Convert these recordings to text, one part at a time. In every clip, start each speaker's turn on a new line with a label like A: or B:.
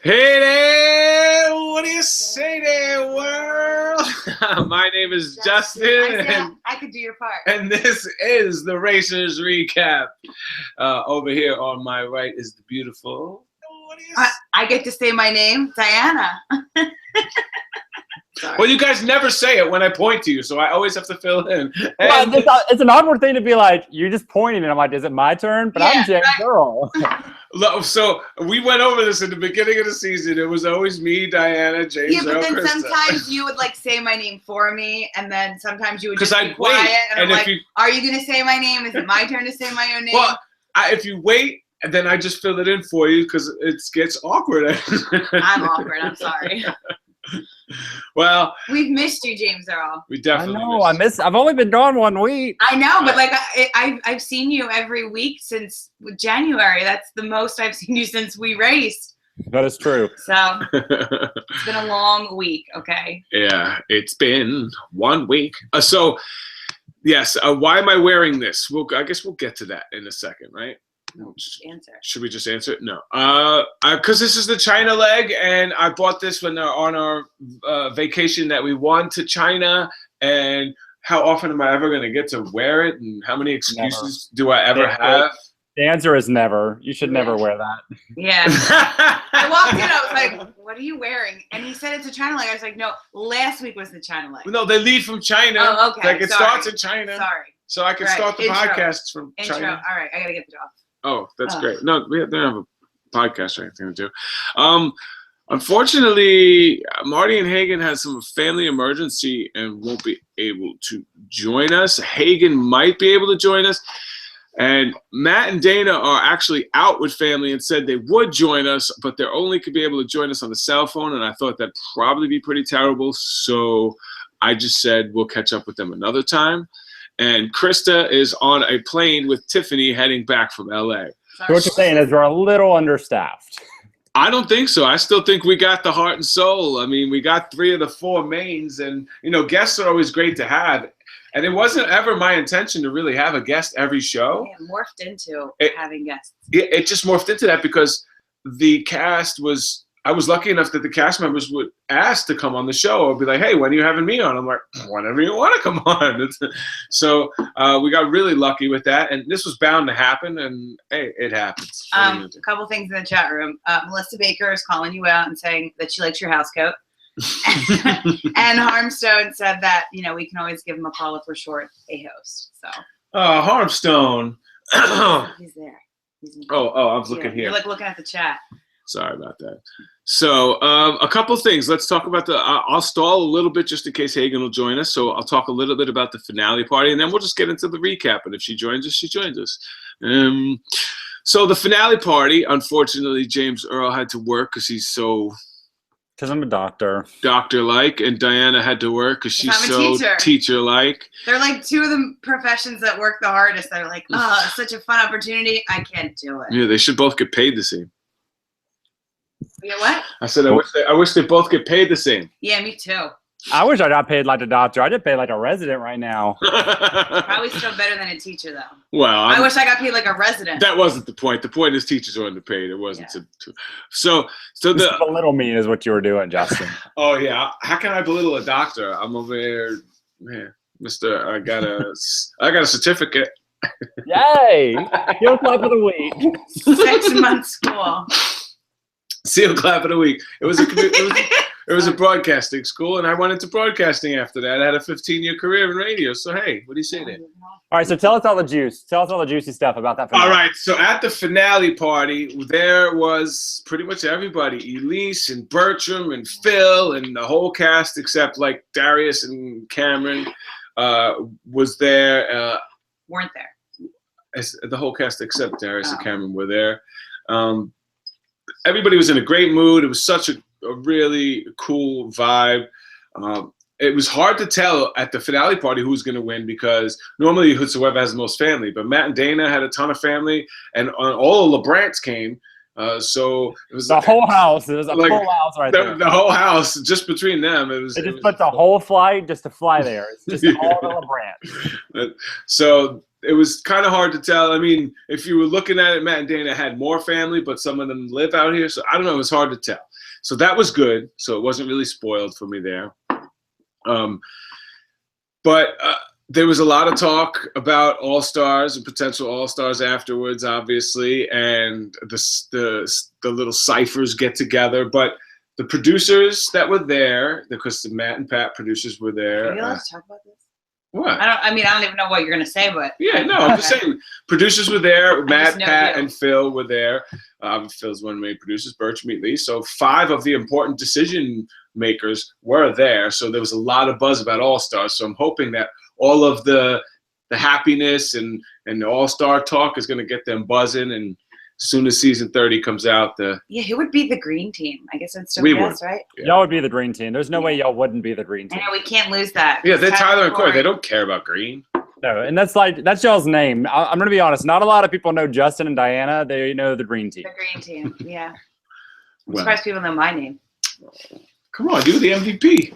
A: Hey there! What do you say there, world? My name is Justin,
B: I could do your part.
A: and this is the Racers Recap. Over here on my right is the beautiful. What do you say?
B: I get to say my name, Diana.
A: Well, you guys never say it when I point to you, so I always have to fill in.
C: Well, it's an awkward thing to be like, you're just pointing, and I'm like, is it my turn? But I'm James Earl.
A: So we went over this in the beginning of the season. It was always me, Diana, James,
B: Yeah, but
A: Earl,
B: then
A: Krista.
B: sometimes you would like say my name for me, and then sometimes you would just
A: I'd
B: be quiet,
A: wait,
B: and I'm
A: if
B: like, are you going to say my name? Is it my turn to say my own name?
A: Well, if you wait, then I just fill it in for you because it gets awkward.
B: I'm awkward. I'm sorry.
A: Well,
B: we've missed you, James Earl.
A: We definitely.
C: I know. I've only been gone 1 week.
B: I know, but like I've seen you every week since January. That's the most I've seen you since we raced.
C: That is true.
B: So it's been a long week. Okay.
A: Yeah, it's been 1 week. So yes, why am I wearing this? I guess we'll get to that in a second, right?
B: No, just answer.
A: Should we just answer it? No. Because this is the China leg, and I bought this when on our vacation that we won to China. And how often am I ever going to get to wear it? And how many excuses do I ever have?
C: The answer is never. You should never wear that.
B: Yeah. I walked in, I was like, what are you wearing? And he said it's a China leg. I was like, no, last week was the China leg.
A: No, they leave from China.
B: Oh, okay.
A: Like it starts in China.
B: Sorry.
A: So I can start the podcasts from China.
B: All right, I got to get the job.
A: Oh, that's great. No, we don't have a podcast or anything to do. Unfortunately, Marty and Hagen had some family emergency and won't be able to join us. Hagen might be able to join us. And Matt and Dana are actually out with family and said they would join us, but they only could be able to join us on the cell phone. And I thought that'd probably be pretty terrible. So I just said we'll catch up with them another time. And Krista is on a plane with Tiffany heading back from LA.
C: So what you're saying is we're a little understaffed.
A: I don't think so. I still think we got the heart and soul. I mean, we got 3 of the 4 mains, and guests are always great to have. And it wasn't ever my intention to really have a guest every show.
B: It morphed into having guests.
A: It just morphed into that because the cast was. I was lucky enough that the cast members would ask to come on the show or be like, hey, when are you having me on? I'm like, whenever you want to come on. So we got really lucky with that. And this was bound to happen. And, hey, it happens.
B: A couple things in the chat room. Melissa Baker is calling you out and saying that she likes your house coat. And Harmstone said that, we can always give him a call if we're short a host. So.
A: Harmstone.
B: He's there.
A: I was looking here.
B: You're like looking at the chat.
A: Sorry about that. So a couple things. Let's talk about I'll stall a little bit just in case Hagen will join us. So I'll talk a little bit about the finale party, and then we'll just get into the recap. And if she joins us, she joins us. So the finale party, unfortunately, James Earl had to work because he's so...
C: Because I'm a doctor.
A: Doctor-like, and Diana had to work because she's so teacher-like.
B: They're like 2 of the professions that work the hardest. They're like, oh, it's such a fun opportunity. I can't do it.
A: Yeah, they should both get paid the same.
B: You know what?
A: I said I wish they both get paid the same.
B: Yeah, me too.
C: I wish I got paid like a doctor. I get paid like a resident right now.
B: Probably still better than a teacher, though.
A: Well,
B: I wish I got paid like a resident.
A: That wasn't the point. The point is teachers are underpaid. It wasn't so the
C: belittle me is what you were doing, Justin.
A: Oh yeah, how can I belittle a doctor? I'm over here, man, Mister. I got a certificate.
C: Yay! Seal clap of the week.
B: 6 months school.
A: Seal clap of the week. It was a broadcasting school, and I went into broadcasting after that. I had a 15-year career in radio. So hey, what do you say there?
C: All right, so tell us all the juice. Tell us all the juicy stuff about that finale.
A: All right, so at the finale party, there was pretty much everybody. Elise and Bertram and Phil and the whole cast except like Darius and Cameron was there.
B: Weren't there.
A: The whole cast except Darius and Cameron were there. Everybody was in a great mood. It was such a really cool vibe. It was hard to tell at the finale party who was going to win because normally it's whoever has the most family. But Matt and Dana had a ton of family, and all of LeBrants came. So it was
C: the whole house. It was a full house right there.
A: The whole house, just between them. They just
C: put the whole flight just to fly there. It's just all the LeBrants.
A: So it was kind of hard to tell. I mean, if you were looking at it, Matt and Dana had more family, but some of them live out here. So I don't know. It was hard to tell. So that was good. So it wasn't really spoiled for me there. But there was a lot of talk about All-Stars and potential All-Stars afterwards, obviously, and the little ciphers get together. But the producers that were there, because the Matt and Pat producers were there.
B: Are you allowed to talk about this?
A: What?
B: I don't even know what you're gonna say, but
A: Yeah, no, I'm just saying. Producers were there. Matt,
B: know
A: Pat,
B: you.
A: and Phil were there. Phil's one of the main producers, Birch Meatley. So 5 of the important decision makers were there. So there was a lot of buzz about All-Stars. So I'm hoping that all of the happiness and the All-Star talk is going to get them buzzing. And as soon as season 30 comes out,
B: who would be the green team? I guess it's still
A: We
B: us,
A: would.
B: right?
A: Yeah.
C: Y'all would be the green team. There's no way y'all wouldn't be the green
B: I
C: team.
B: know we can't lose that.
A: Yeah, they're Tyler and Corey.
B: Corey.
A: They don't care about green.
C: No, and that's y'all's name. I'm gonna be honest. Not a lot of people know Justin and Diana. They know the green team.
B: The green team. Yeah. I'm
A: Well,
B: surprised people know my name.
A: come on, you're the MVP.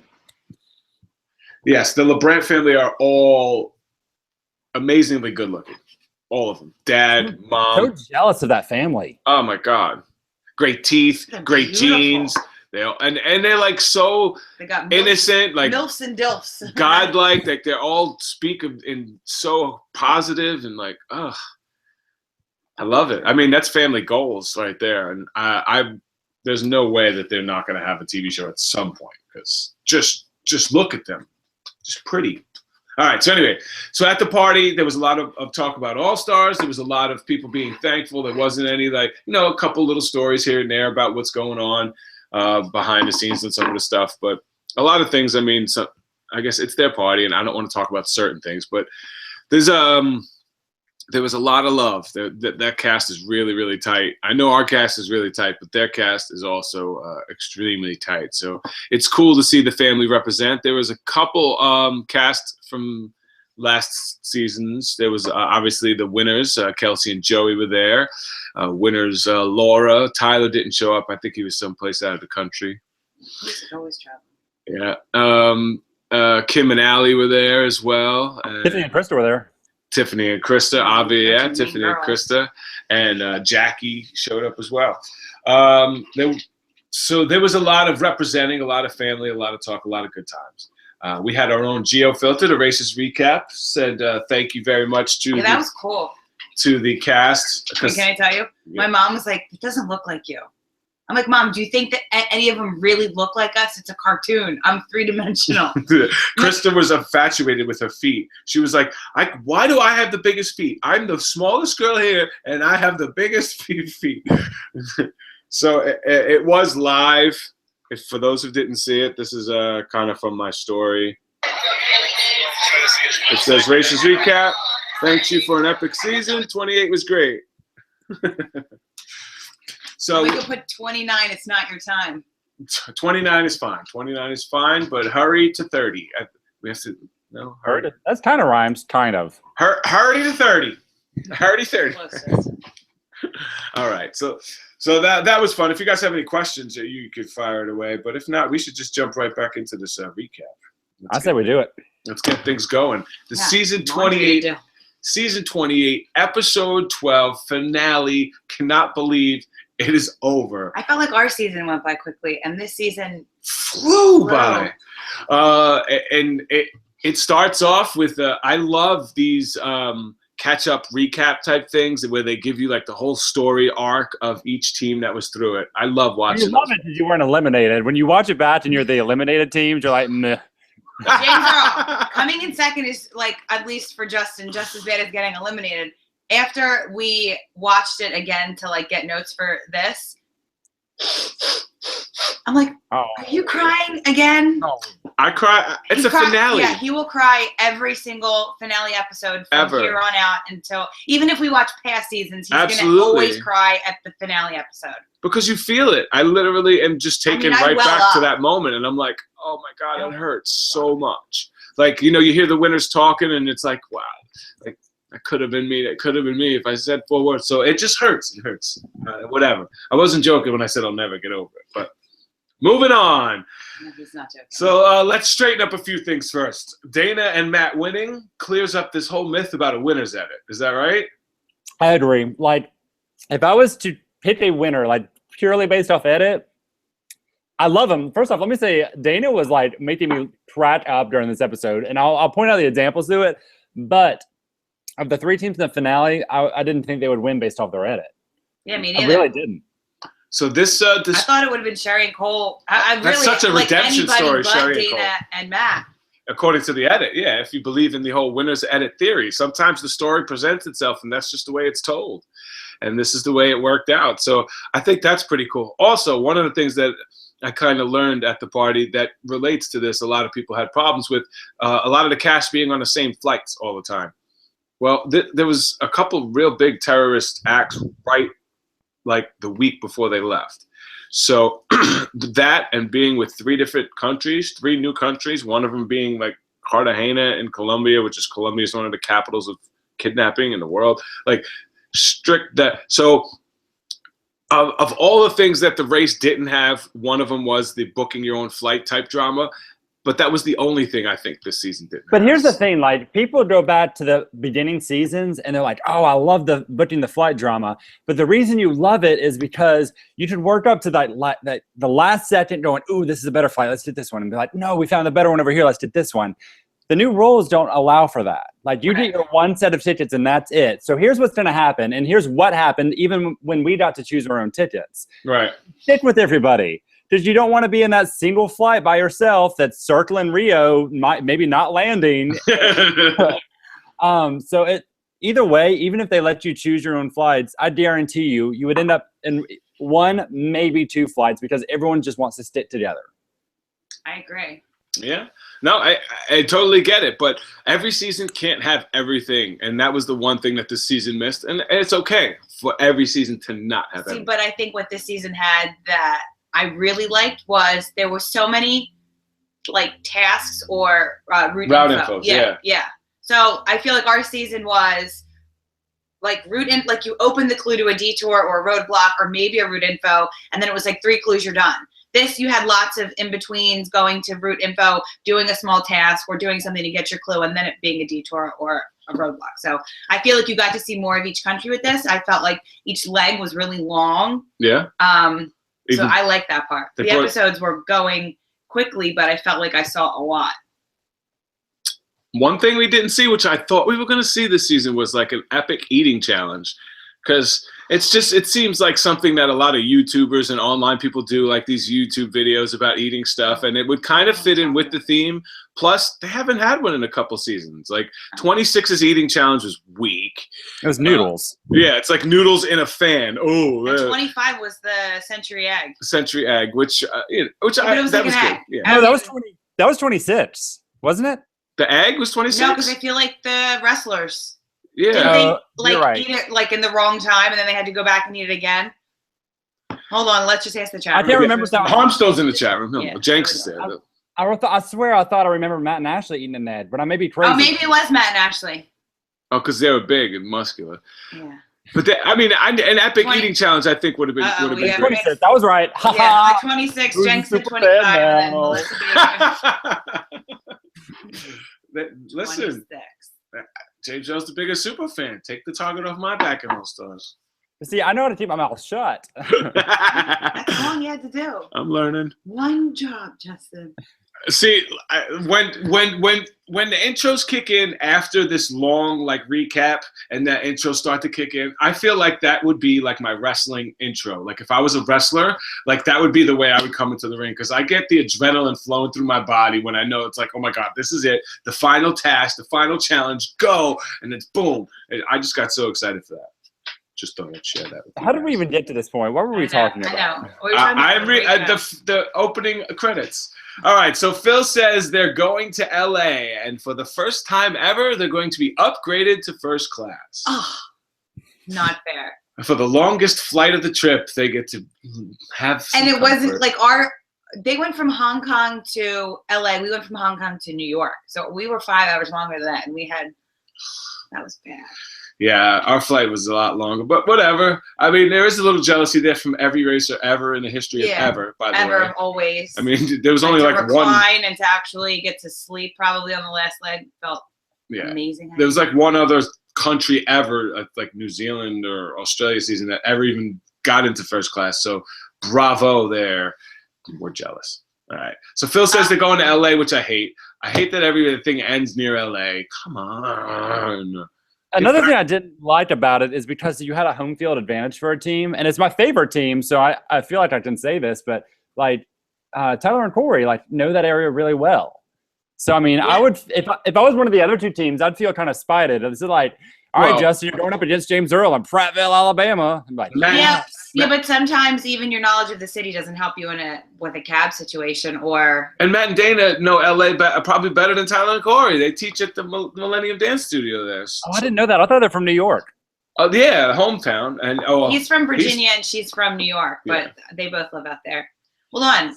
A: Yes, the LeBrant family are all amazingly good looking. All of them. Dad,
C: So
A: mom.
C: jealous of that family.
A: Oh my God. Great teeth,
B: They're
A: great
B: beautiful.
A: genes. They all, and they're like so
B: They got
A: innocent, like
B: milfs and dilfs.
A: godlike. Like they all speak in so positive and like, I love it. I mean, that's family goals right there. And I there's no way that they're not going to have a TV show at some point because just look at them, just pretty. All right. So anyway, so at the party, there was a lot of talk about All-Stars. There was a lot of people being thankful. There wasn't any a couple little stories here and there about what's going on behind the scenes and some of the stuff. But a lot of things, I mean, so I guess it's their party and I don't want to talk about certain things, but there was a lot of love. That cast is really, really tight. I know our cast is really tight, but their cast is also extremely tight. So it's cool to see the family represent. There was a couple cast from last seasons. There was obviously the winners. Kelsey and Joey were there. Winners Laura. Tyler didn't show up. I think he was someplace out of the country.
B: He's always traveling.
A: Yeah. Kim and Allie were there as well.
C: Tiffany and Krista were there.
A: Tiffany and Krista, Avi, yeah,
B: That's a mean
A: Tiffany and
B: girl.
A: Krista, and Jackie showed up as well. So there was a lot of representing, a lot of family, a lot of talk, a lot of good times. We had our own Geo filter, the racist recap. Said thank you very much to
B: That was cool.
A: to the cast.
B: And can I tell you?
A: Yeah.
B: My mom was like, "It doesn't look like you." I'm like, "Mom, do you think that any of them really look like us? It's a cartoon. I'm 3-dimensional."
A: Krista was infatuated with her feet. She was like, why do I have the biggest feet? I'm the smallest girl here, and I have the biggest feet. So it was live. For those who didn't see it, this is kind of from my story. It says, Racist Recap. Thanks you for an epic season. 28 was great. So
B: We could put 29. It's not your time.
A: 29 is fine. 29 is fine, but hurry to 30. We have to hurry.
C: That's kind of rhymes, kind of.
A: Hurry to 30. Hurry 30.
B: Close.
A: All right. So that was fun. If you guys have any questions, you could fire it away. But if not, we should just jump right back into this recap.
C: I say we do it.
A: Let's get things going. The
B: Yeah,
A: season
B: more than you
A: 28.
B: do.
A: Season 28, episode 12, finale. Cannot believe it is over.
B: I felt like our season went by quickly, and this season
A: Flew by. And it starts off with I love these catch up recap type things where they give you like the whole story arc of each team that was through it. I love watching
C: You love it because you weren't eliminated. When you watch it back and you're the eliminated teams, you're like, meh.
B: James Earl coming in second is like, at least for Justin, just as bad as getting eliminated. After we watched it again to like get notes for this, I'm like,
C: Oh,
B: are you crying again?
C: no.
A: I cry. It's
B: He
A: a
B: cry-
A: finale.
B: Yeah, he will cry every single finale episode from
A: Ever.
B: here on out until, even if we watch past seasons, he's going
A: Absolutely.
B: to always cry at the finale episode.
A: Because you feel it. I literally am just taken
B: I
A: right
B: well
A: back to
B: up.
A: that moment. And I'm like, oh my God, it hurts so much. Like, you hear the winners talking and it's like, wow, like that could have been me. That could have been me if I said 4 words. So it just hurts. It hurts. Whatever. I wasn't joking when I said I'll never get over it. But moving on.
B: No, he's not joking.
A: So let's straighten up a few things first. Dana and Matt winning clears up this whole myth about a winner's edit. Is that right?
C: I agree. Like, if I was to pick a winner, like purely based off edit, I love him. First off, let me say Dana was like making me crack up during this episode, and I'll point out the examples to it. But of the 3 teams in the finale, I didn't think they would win based off their edit.
B: Yeah, me
C: I
B: neither.
C: really didn't.
A: So this
B: I thought it would have been Sherry and Cole. I
A: That's
B: really
A: such a
B: like
A: redemption
B: anybody
A: story,
B: but
A: Sherry and
B: Dana
A: Cole.
B: and Matt.
A: according to the edit, yeah, if you believe in the whole winner's edit theory, sometimes the story presents itself and that's just the way it's told. And this is the way it worked out. So I think that's pretty cool. Also, one of the things that I kind of learned at the party that relates to this, a lot of people had problems with a lot of the cast being on the same flights all the time. Well, there was a couple real big terrorist acts right like the week before they left. So that and being with 3 different countries, 3 new countries, one of them being like Cartagena in Colombia, which is Colombia is one of the capitals of kidnapping in the world. Like strict that. So of all the things that the race didn't have, one of them was the booking your own flight type drama. But that was the only thing I think this season didn't
C: But
A: have.
C: here's the thing, like people go back to the beginning seasons and they're like, oh, I love the booking the flight drama. But the reason you love it is because you should work up to that the last second going, ooh, this is a better flight. Let's do this one. And be like, no, we found a better one over here. Let's do this one. The new rules don't allow for that. Like you get your one set of tickets and that's it. So here's what's going to happen. And here's what happened even when we got to choose our own tickets.
A: Right.
C: Stick with everybody. Because you don't want to be in that single flight by yourself that's circling Rio, maybe not landing. So either way, even if they let you choose your own flights, I guarantee you would end up in 1, maybe 2 flights because everyone just wants to stick together.
B: I agree.
A: Yeah. No, I totally get it. But every season can't have everything. And that was the one thing that this season missed. And it's okay for every season to not have everything.
B: But I think what this season had that I really liked was there were so many like tasks or route info. Yeah. So I feel like our season was like like you open the clue to a detour or a roadblock or maybe a route info, and then it was like 3 clues, you're done. This, you had lots of in-betweens going to route info, doing a small task or doing something to get your clue, and then it being a detour or a roadblock. So I feel like you got to see more of each country with this. I felt like each leg was really long.
A: Yeah.
B: So I like that part. The episodes were going quickly, but I felt like I saw a lot.
A: One thing we didn't see, which I thought we were going to see this season, was like an epic eating challenge. Because it seems like something that a lot of YouTubers and online people do, like these YouTube videos about eating stuff. And it would kind of fit in with the theme. Plus, they haven't had one in a couple seasons. Like 26's eating challenge was weak.
C: It was noodles.
A: Yeah, it's like noodles in a fan. Oh,
B: and 25 was the century egg.
A: Century egg, which
B: it was like
A: was good. Yeah.
C: No, that was 20. That was 26, wasn't it?
A: The egg was 26.
B: No, because I feel like the wrestlers.
A: Yeah.
B: Did they like
C: right.
B: eat it like in the wrong time and then they had to go back and eat it again? Hold on, let's just ask the chat.
C: I can't remember that.
A: Harmstone's in the chat room. No,
B: Yeah,
A: Jenks is there.
C: I swear I thought I remember Matt and Ashley eating an egg, but I may be crazy.
B: Oh, maybe it was Matt and Ashley.
A: Oh, because they were big and muscular.
B: Yeah.
A: But an epic eating challenge, I think, would have been
B: we
A: great.
C: 26. That was right.
B: Yeah, like 26. Jenks said 25, and then Melissa Baker.
A: Listen,
B: 26.
A: James Jones, the biggest super fan. Take the target off my back and all stars.
C: See, I know how to keep my mouth shut.
B: That's all you had to do.
A: I'm learning.
B: One job, Justin.
A: See, when the intros kick in after this long like recap and that intro start to kick in, I feel like that would be like my wrestling intro. Like if I was a wrestler, like that would be the way I would come into the ring because I get the adrenaline flowing through my body when I know it's like, oh my God, this is it. The final task, the final challenge, go. And it's boom. And I just got so excited for that. Just thought I'd share that with you.
C: How did we even get to this point? What were we talking about?
B: I know. We were talking about
A: the opening credits. All right, so Phil says they're going to LA, and for the first time ever, they're going to be upgraded to first class.
B: Oh, not fair.
A: For the longest flight of the trip, they get to have some
B: And it wasn't
A: comfort.
B: like they went from Hong Kong to LA. We went from Hong Kong to New York. So we were 5 hours longer than that, and that was bad.
A: Yeah, our flight was a lot longer, but whatever. I mean, there is a little jealousy there from every racer ever in the history of ever, by the way.
B: Ever, always.
A: I mean, there was only
B: to
A: like
B: recline and to actually get to sleep probably on the last leg felt amazing.
A: There was like one other country ever, like New Zealand or Australia season, that ever even got into first class. So bravo there. We're jealous. All right. So Phil says they're going to LA, which I hate. I hate that everything ends near LA. Come on.
C: Another thing I didn't like about it is because you had a home field advantage for a team, and it's my favorite team, so I feel like I can say this, but like Tyler and Corey like know that area really well. So I mean, I would if I was one of the other two teams, I'd feel kind of spited. This is like, all right, Justin, you're going up against James Earl in Prattville, Alabama. I'm like,
B: yeah, but sometimes even your knowledge of the city doesn't help you with a cab situation or.
A: And Matt and Dana know LA probably better than Tyler and Corey. They teach at the Millennium Dance Studio there.
C: Oh, I didn't know that. I thought they're from New York.
A: Oh yeah, hometown. And
B: he's from Virginia and she's from New York, but they both live out there. Hold on.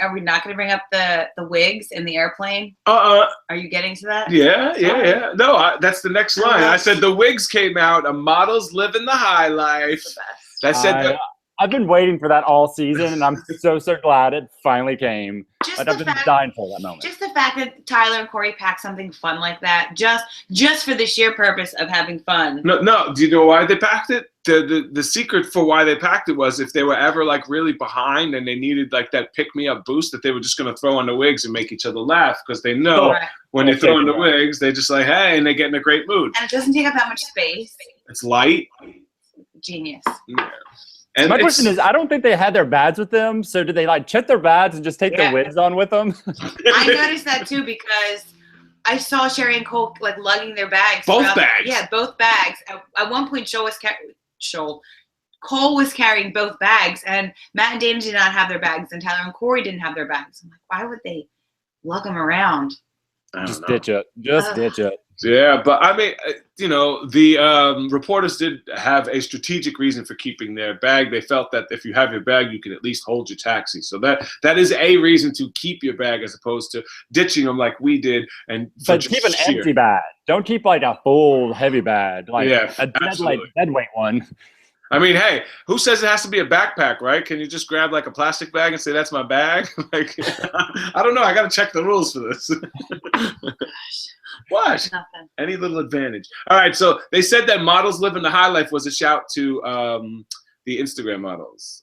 B: Are we not going to bring up the wigs in the airplane? Are you getting to that?
A: Yeah. No, that's the next line. I said the wigs came out. Models living the high life.
C: I've been waiting for that all season, and I'm so glad it finally came. I've been dying for that moment.
B: Just the fact that Tyler and Corey packed something fun like that, just for the sheer purpose of having fun.
A: No. Do you know why they packed it? The secret for why they packed it was if they were ever like really behind and they needed like that pick-me-up boost, that they were just going to throw on the wigs and make each other laugh, because they know when they throw on the wigs, they just like, hey, and they get in a great mood.
B: And it doesn't take up that much space.
A: It's light.
B: Genius.
A: Yeah.
C: And my question is, I don't think they had their bags with them. So did they like check their bags and just take their wigs on with them?
B: I noticed that too, because I saw Sherry and Cole like lugging their bags.
A: Both bags.
B: Yeah, both bags. At one point, Cole was carrying both bags, and Matt and Dana did not have their bags, and Tyler and Corey didn't have their bags. I'm like, why would they lug them around?
C: Just ditch it. Ditch it.
A: Yeah, but I mean, the reporters did have a strategic reason for keeping their bag. They felt that if you have your bag, you can at least hold your taxi. So that is a reason to keep your bag as opposed to ditching them like we did.
C: But keep an empty bag. Don't keep like a full heavy bag, like a dead weight one.
A: I mean, hey, who says it has to be a backpack, right? Can you just grab like a plastic bag and say that's my bag? Like, I don't know. I got to check the rules for this. What?
B: Nothing.
A: Any little advantage. All right, so they said that models living the high life was a shout to the Instagram models.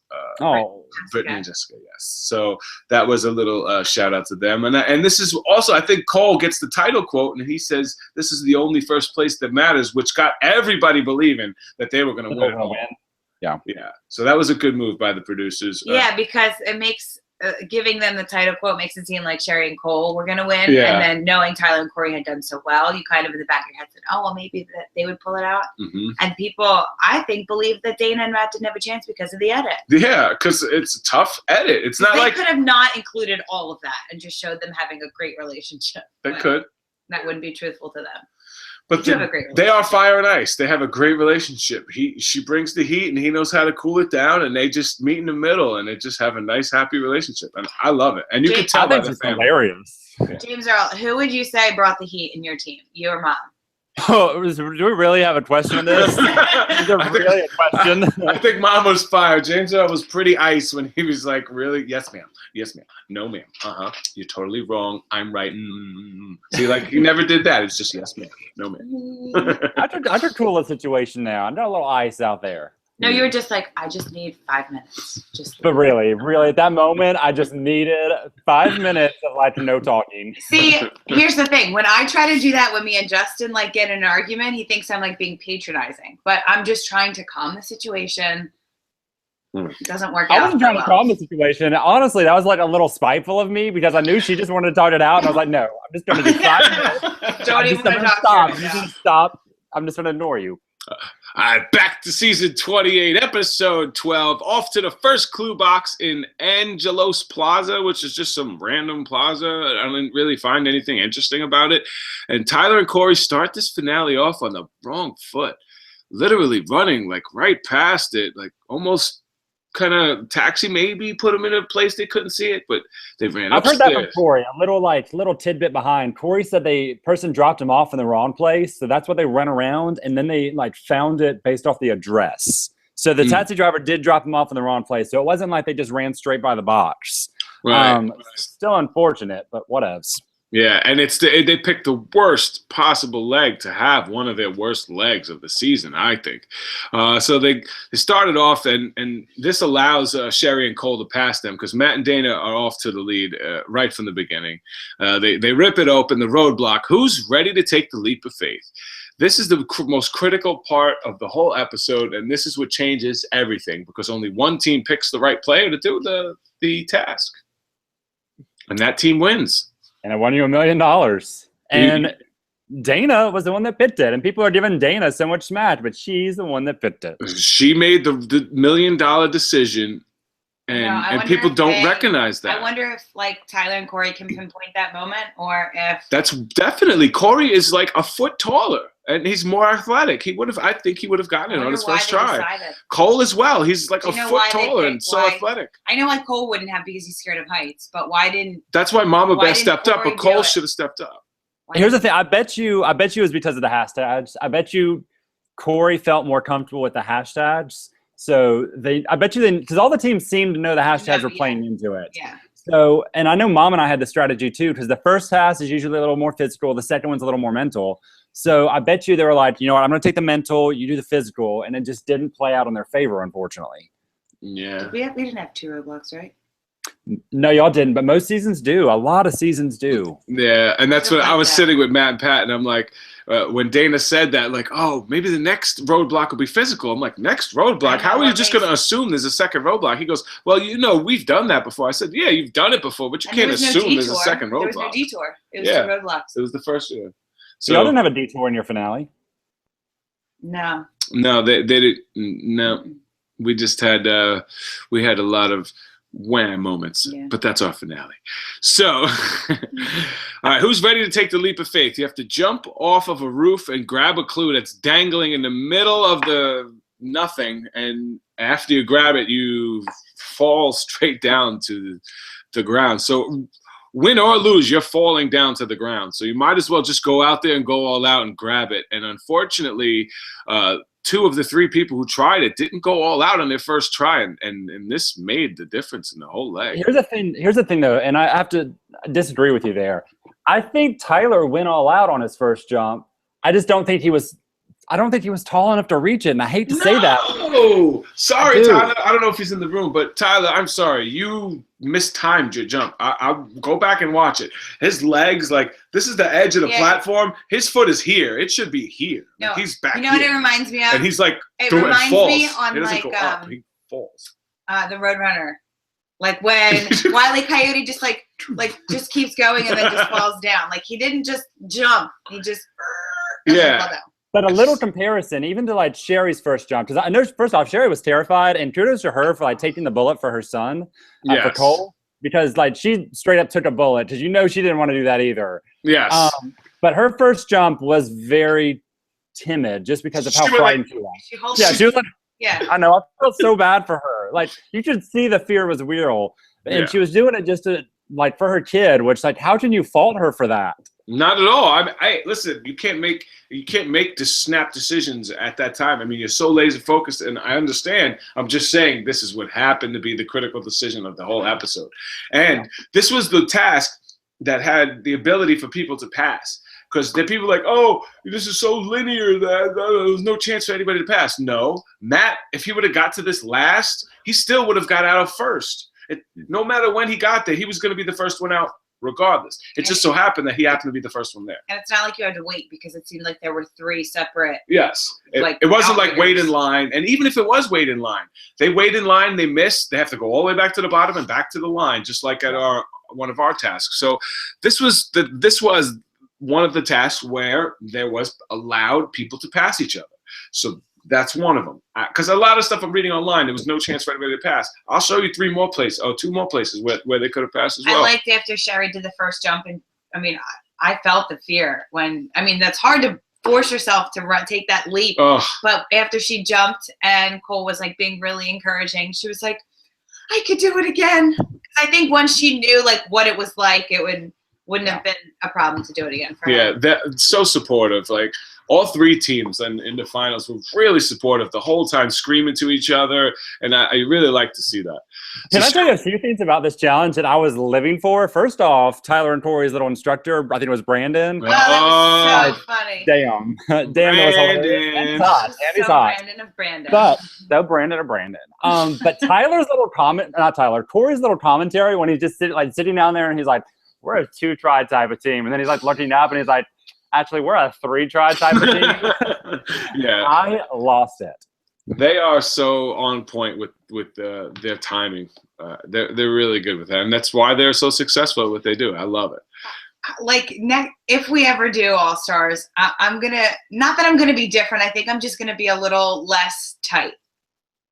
A: Brittany and Jessica, yes. So that was a little shout out to them. And this is also, I think Cole gets the title quote, and he says this is the only first place that matters, which got everybody believing that they were going to win. Yeah. So that was a good move by the producers.
B: Yeah, because it makes giving them the title quote makes it seem like Sherry and Cole were going to win. Yeah. And then knowing Tyler and Corey had done so well, you kind of in the back of your head said, oh, well, maybe that they would pull it out. Mm-hmm. And people, I think, believe that Dana and Matt didn't have a chance because of the edit.
A: Yeah, because it's a tough edit. It's not like
B: they could have not included all of that and just showed them having a great relationship.
A: They could.
B: That wouldn't be truthful to them.
A: But they are fire and ice. They have a great relationship. She brings the heat, and he knows how to cool it down, and they just meet in the middle, and they just have a nice, happy relationship. And I love it. And you can tell by the family.
C: Hilarious.
A: Yeah.
B: James Earl, who would you say brought the heat in your team? You or Mom?
C: Oh, do we really have a question on this? Is there really a question?
A: I think Mom was fire. James Earl was pretty ice when he was like, really? Yes, ma'am. Yes, ma'am. No, ma'am. You're totally wrong. I'm right. See, like, he never did that. It's just yes, ma'am. No, ma'am.
C: I could cool the situation now. I got a little ice out there.
B: No, you were just like, I just need 5 minutes.
C: But really, at that moment, I just needed 5 minutes of like no talking.
B: See, here's the thing. When I try to do that when me and Justin like get in an argument, he thinks I'm like being patronizing. But I'm just trying to calm the situation. It doesn't work out.
C: I wasn't trying to calm the situation. Honestly, that was like a little spiteful of me because I knew she just wanted to talk it out. And I was like, no, I'm just going to do 5 minutes.
B: Don't even
C: stop. You can stop. I'm just going to ignore you.
A: All right, back to season 28, episode 12. Off to the first clue box in Angelos Plaza, which is just some random plaza. I didn't really find anything interesting about it. And Tyler and Corey start this finale off on the wrong foot, literally running like right past it, like almost kind of taxi maybe put them in a place they couldn't see it, but they ran upstairs.
C: I've heard that from Corey, a little tidbit behind. Corey said the person dropped him off in the wrong place, so that's what they ran around, and then they like found it based off the address. So the taxi driver did drop him off in the wrong place, so it wasn't like they just ran straight by the box.
A: Right.
C: Still unfortunate, but whatevs.
A: Yeah, and they picked the worst possible leg to have, one of their worst legs of the season, I think. So they started off, and this allows Sherry and Cole to pass them because Matt and Dana are off to the lead right from the beginning. They rip it open, the roadblock. Who's ready to take the leap of faith? This is the most critical part of the whole episode, and this is what changes everything because only one team picks the right player to do the task, and that team wins.
C: And it won you $1 million. And Dana was the one that picked it. And people are giving Dana so much smack, but she's the one that picked it.
A: She made the $1 million decision, and people don't recognize that.
B: I wonder if like Tyler and Corey can pinpoint that moment, or if
A: that's definitely Corey is like a foot taller and he's more athletic. I think he would have gotten it on his first try. Cole as well. He's like a foot taller and so athletic.
B: I know why Cole wouldn't have because he's scared of heights, but why didn't?
A: That's why Mama Bear stepped up, but Cole should have stepped up.
C: Here's the thing. I bet you it was because of the hashtags. I bet you Corey felt more comfortable with the hashtags. So I bet you because all the teams seemed to know the hashtags were playing into it.
B: Yeah.
C: So, and I know Mom and I had the strategy too, because the first task is usually a little more physical. The second one's a little more mental. So I bet you they were like, you know what, I'm going to take the mental, you do the physical, and it just didn't play out in their favor, unfortunately.
A: Yeah.
B: We didn't have 2 roadblocks, right?
C: No, y'all didn't, but most seasons do. A lot of seasons do.
A: Yeah, and that's what I was sitting with Matt and Pat, and I'm like, when Dana said that, like, oh, maybe the next roadblock will be physical. I'm like, next roadblock? How are you just going to assume there's a second roadblock? He goes, well, we've done that before. I said, yeah, you've done it before, but you can't assume there's a second roadblock. There
B: was no detour. It was 2 roadblocks.
A: It was the first year. So
C: y'all didn't have a detour in your finale?
B: No.
A: No, they didn't. No. We just had we had a lot of wham moments, but that's our finale. So, all right, who's ready to take the leap of faith? You have to jump off of a roof and grab a clue that's dangling in the middle of the nothing, and after you grab it, you fall straight down to the ground. So, win or lose, you're falling down to the ground. So you might as well just go out there and go all out and grab it. And unfortunately, 2 of the 3 people who tried it didn't go all out on their first try, and this made the difference in the whole leg.
C: Here's the thing though, and I have to disagree with you there. I think Tyler went all out on his first jump. I don't think he was tall enough to reach it, and I hate to say that.
A: Oh, sorry, Tyler. I don't know if he's in the room, but Tyler, I'm sorry. You mistimed your jump. I'll go back and watch it. His legs, like, this is the edge of the platform. His foot is here. It should be here.
B: No,
A: like, he's back here.
B: You know what it reminds me of?
A: And he's like,
B: it reminds me on
A: he doesn't
B: like
A: go up, he falls.
B: The Roadrunner. Like when Wile E. Coyote just just keeps going and then just falls down. Like he didn't just jump. He just
C: But a little comparison, even to like Sherry's first jump, because I know first off, Sherry was terrified, and kudos to her for like taking the bullet for her son, for Cole, because like she straight up took a bullet because she didn't want to do that either.
A: Yes.
C: But her first jump was very timid, just because of how frightened she was. She was like, I know. I felt so bad for her. Like you could see the fear was real, and she was doing it just to like for her kid. Which like, how can you fault her for that?
A: Not at all. I listen. You can't make the snap decisions at that time. I mean, you're so laser focused, and I understand. I'm just saying this is what happened to be the critical decision of the whole episode, and this was the task that had the ability for people to pass. Because the people like, oh, this is so linear that there's no chance for anybody to pass. No, Matt, if he would have got to this last, he still would have got out first. No matter when he got there, he was going to be the first one out. Regardless, it just so happened that he happened to be the first one there.
B: And it's not like you had to wait because it seemed like there were 3 separate.
A: Yes, it wasn't like wait in line. And even if it was wait in line, they wait in line, they miss, they have to go all the way back to the bottom and back to the line, just like at one of our tasks. So this was one of the tasks where there was allowed people to pass each other. So that's one of them. Because a lot of stuff I'm reading online, there was no chance for anybody to pass. I'll show you 2 more places where they could have passed as well.
B: I liked after Sherry did the first jump, and I mean, I felt the fear that's hard to force yourself to take that leap.
A: Ugh.
B: But after she jumped and Cole was like being really encouraging, she was like, I could do it again. I think once she knew like what it was like, it wouldn't have been a problem to do it again for her.
A: Yeah, that's so supportive. Like, all three teams in the finals were really supportive the whole time, screaming to each other, and I really like to see that.
C: Can I tell you a few things about this challenge that I was living for? First off, Tyler and Corey's little instructor, I think it was Brandon.
B: Oh, that was so funny.
C: Damn. Damn, it was hilarious. Andy's hot. Andy's hot.
B: Brandon of Brandon.
C: But so Brandon of Brandon. But Tyler's little Corey's little commentary when he's just sitting down there and he's like, we're a 2-try type of team. And then he's like looking up and he's like, actually, we're a 3-try type of team.
A: Yeah.
C: I lost it.
A: They are so on point with their timing. They're really good with that, and that's why they're so successful at what they do. I love it.
B: Like if we ever do All Stars, I'm gonna, not that I'm gonna be different. I think I'm just gonna be a little less tight.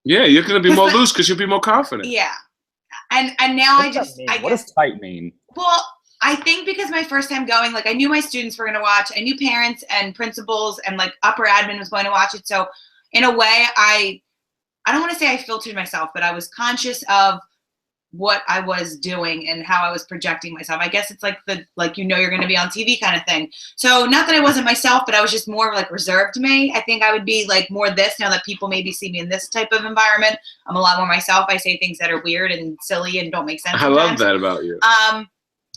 A: Yeah, you're gonna be more loose because you'll be more confident.
B: Yeah, and now
C: What does tight mean?
B: Well, I think because my first time going, like I knew my students were gonna watch. I knew parents and principals and like upper admin was going to watch it. So in a way, I don't want to say I filtered myself, but I was conscious of what I was doing and how I was projecting myself. I guess it's like you're going to be on TV kind of thing. So not that I wasn't myself, but I was just more like reserved to me. I think I would be like more this now that people maybe see me in this type of environment. I'm a lot more myself. I say things that are weird and silly and don't make sense.
A: I love that about you.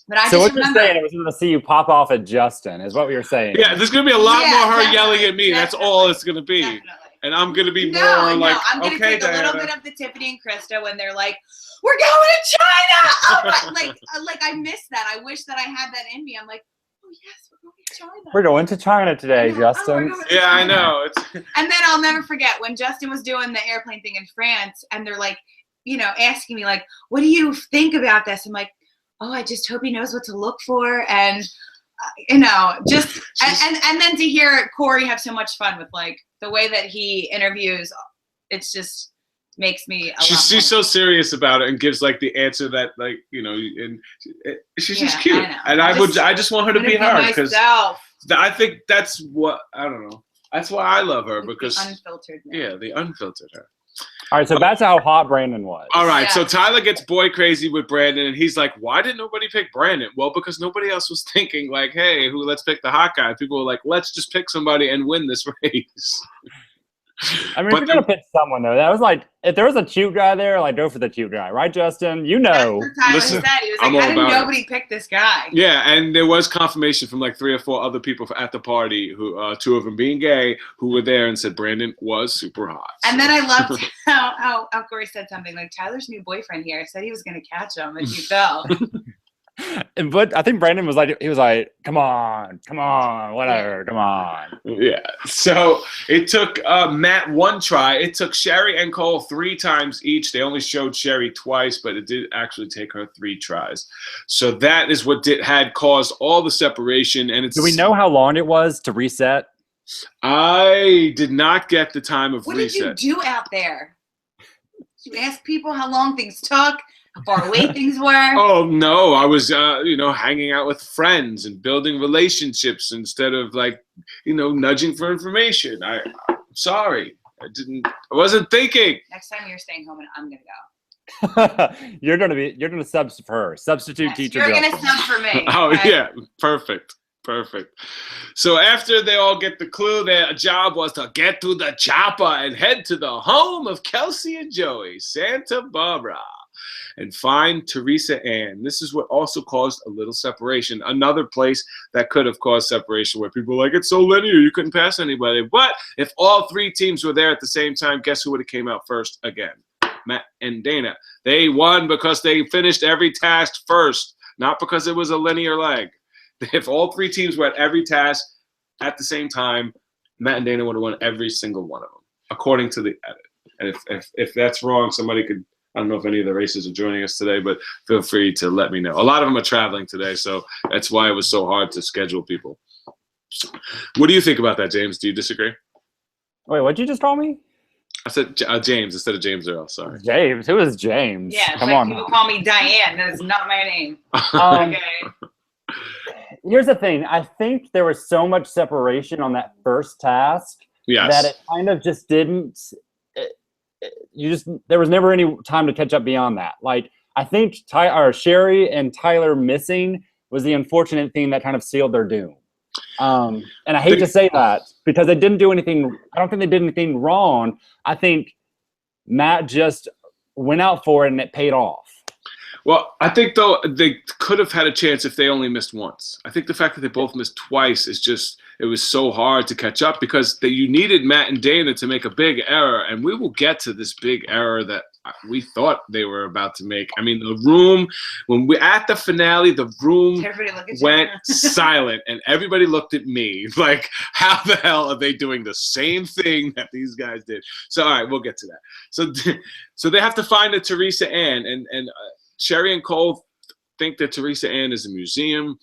B: But I
C: so
B: just
C: what you're saying, I was going to see you pop off at Justin, is what you're saying.
A: Yeah, there's going to be a lot more her
B: definitely,
A: yelling at me. That's all it's going to be.
B: Definitely.
A: And I'm going to be more
B: I'm going to
A: okay,
B: take a
A: Diana.
B: little bit of the Tiffany and Krista when they're like, we're going to China. Oh, like I miss that. I wish that I had that in me. I'm like, oh yes, we're going to China.
C: We're going to China today, Justin.
A: Yeah, I know.
B: And then I'll never forget when Justin was doing the airplane thing in France and they're like, asking me like, what do you think about this? I'm like, oh, I just hope he knows what to look for. And, and then to hear Corey have so much fun with like the way that he interviews, it's just makes me
A: she's so serious about it and gives like the answer that like, and she's just cute. And I just want her to be her because I think that's what, I don't know. That's why I love her because
B: the unfiltered.
A: Yeah, the unfiltered her.
C: All right, so that's how hot Brandon was.
A: All right, so Tyler gets boy crazy with Brandon, and he's like, why didn't nobody pick Brandon? Well, because nobody else was thinking, like, hey, let's pick the hot guy. People were like, let's just pick somebody and win this race.
C: I mean, if you're going to pick someone, though, that was like, if there was a cute guy there, like, go for the cute guy. Right, Justin? You know.
B: That's what Tyler said. He was like, how did nobody pick this guy?
A: Yeah, and there was confirmation from like 3 or 4 other people at the party, who 2 of them being gay, who were there and said Brandon was super hot.
B: And then I loved how Corey said something like, Tyler's new boyfriend here said he was going to catch him if he fell.
C: But I think Brandon was like, come on, whatever, come on.
A: Yeah. So it took Matt 1 try. It took Sherry and Cole 3 times each. They only showed Sherry twice, but it did actually take her 3 tries. So that is what had caused all the separation. And
C: do we know how long it was to reset?
A: I did not get the time of reset.
B: What did you do out there? Did you ask people how long things took? How far away things were?
A: Oh, no. I was, hanging out with friends and building relationships instead of like, nudging for information. I'm sorry. I wasn't thinking.
B: Next time you're staying home and I'm going to go.
C: You're going to sub for her. Substitute teacher.
B: You're going to sub for me.
A: Oh, okay? Yeah. Perfect. So after they all get the clue, their job was to get to the chopper and head to the home of Kelsey and Joey, Santa Barbara, and find Teresa Ann. This is what also caused a little separation. Another place that could have caused separation where people were like, it's so linear, you couldn't pass anybody. But if all 3 teams were there at the same time, guess who would have came out first again? Matt and Dana. They won because they finished every task first, not because it was a linear leg. If all 3 teams were at every task at the same time, Matt and Dana would have won every single one of them, according to the edit. And if that's wrong, somebody could, I don't know if any of the races are joining us today, but feel free to let me know. A lot of them are traveling today, so that's why it was so hard to schedule people. What do you think about that, James? Do you disagree?
C: Wait, what'd you just call me?
A: I said James instead of James Earl. Sorry.
C: James. Who is James?
B: Yeah,
C: come on.
B: People call me Diane. That is not my name.
C: Okay. Here's the thing. I think there was so much separation on that first task that it kind of just didn't. There was never any time to catch up beyond that. Like, I think Sherry and Tyler missing was the unfortunate thing that kind of sealed their doom. And I hate to say that because they didn't do anything. I don't think they did anything wrong. I think Matt just went out for it and it paid off.
A: Well, I think, though, they could have had a chance if they only missed once. I think the fact that they both missed twice is just, it was so hard to catch up because you needed Matt and Dana to make a big error, and we will get to this big error that we thought they were about to make. I mean, the room, at the finale, the room went silent, and everybody looked at me like, how the hell are they doing the same thing that these guys did? So, all right, we'll get to that. So they have to find a Teresa Ann, and Sherry and Cole think that Teresa Ann is a museum,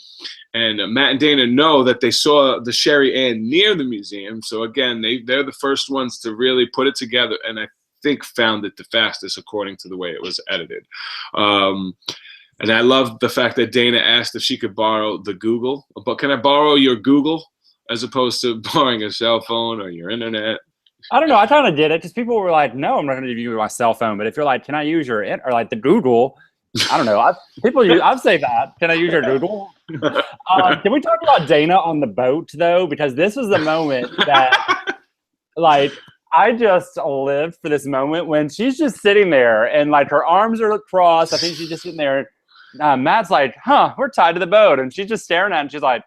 A: and Matt and Dana know that they saw the Sherry Ann near the museum. So again, they're the first ones to really put it together, and I think found it the fastest according to the way it was edited. And I love the fact that Dana asked if she could borrow the Google. But can I borrow your Google as opposed to borrowing a cell phone or your internet?
C: I don't know. I kind of did it because people were like, "No, I'm not going to give you my cell phone." But if you're like, "Can I use your or like the Google?" I don't know. I've said that. Can I use your Google? Can we talk about Dana on the boat though? Because this was the moment that, like, I just lived for this moment when she's just sitting there and like her arms are crossed. I think she's just sitting there. Matt's like, "Huh, we're tied to the boat," and she's just staring at it. And she's like,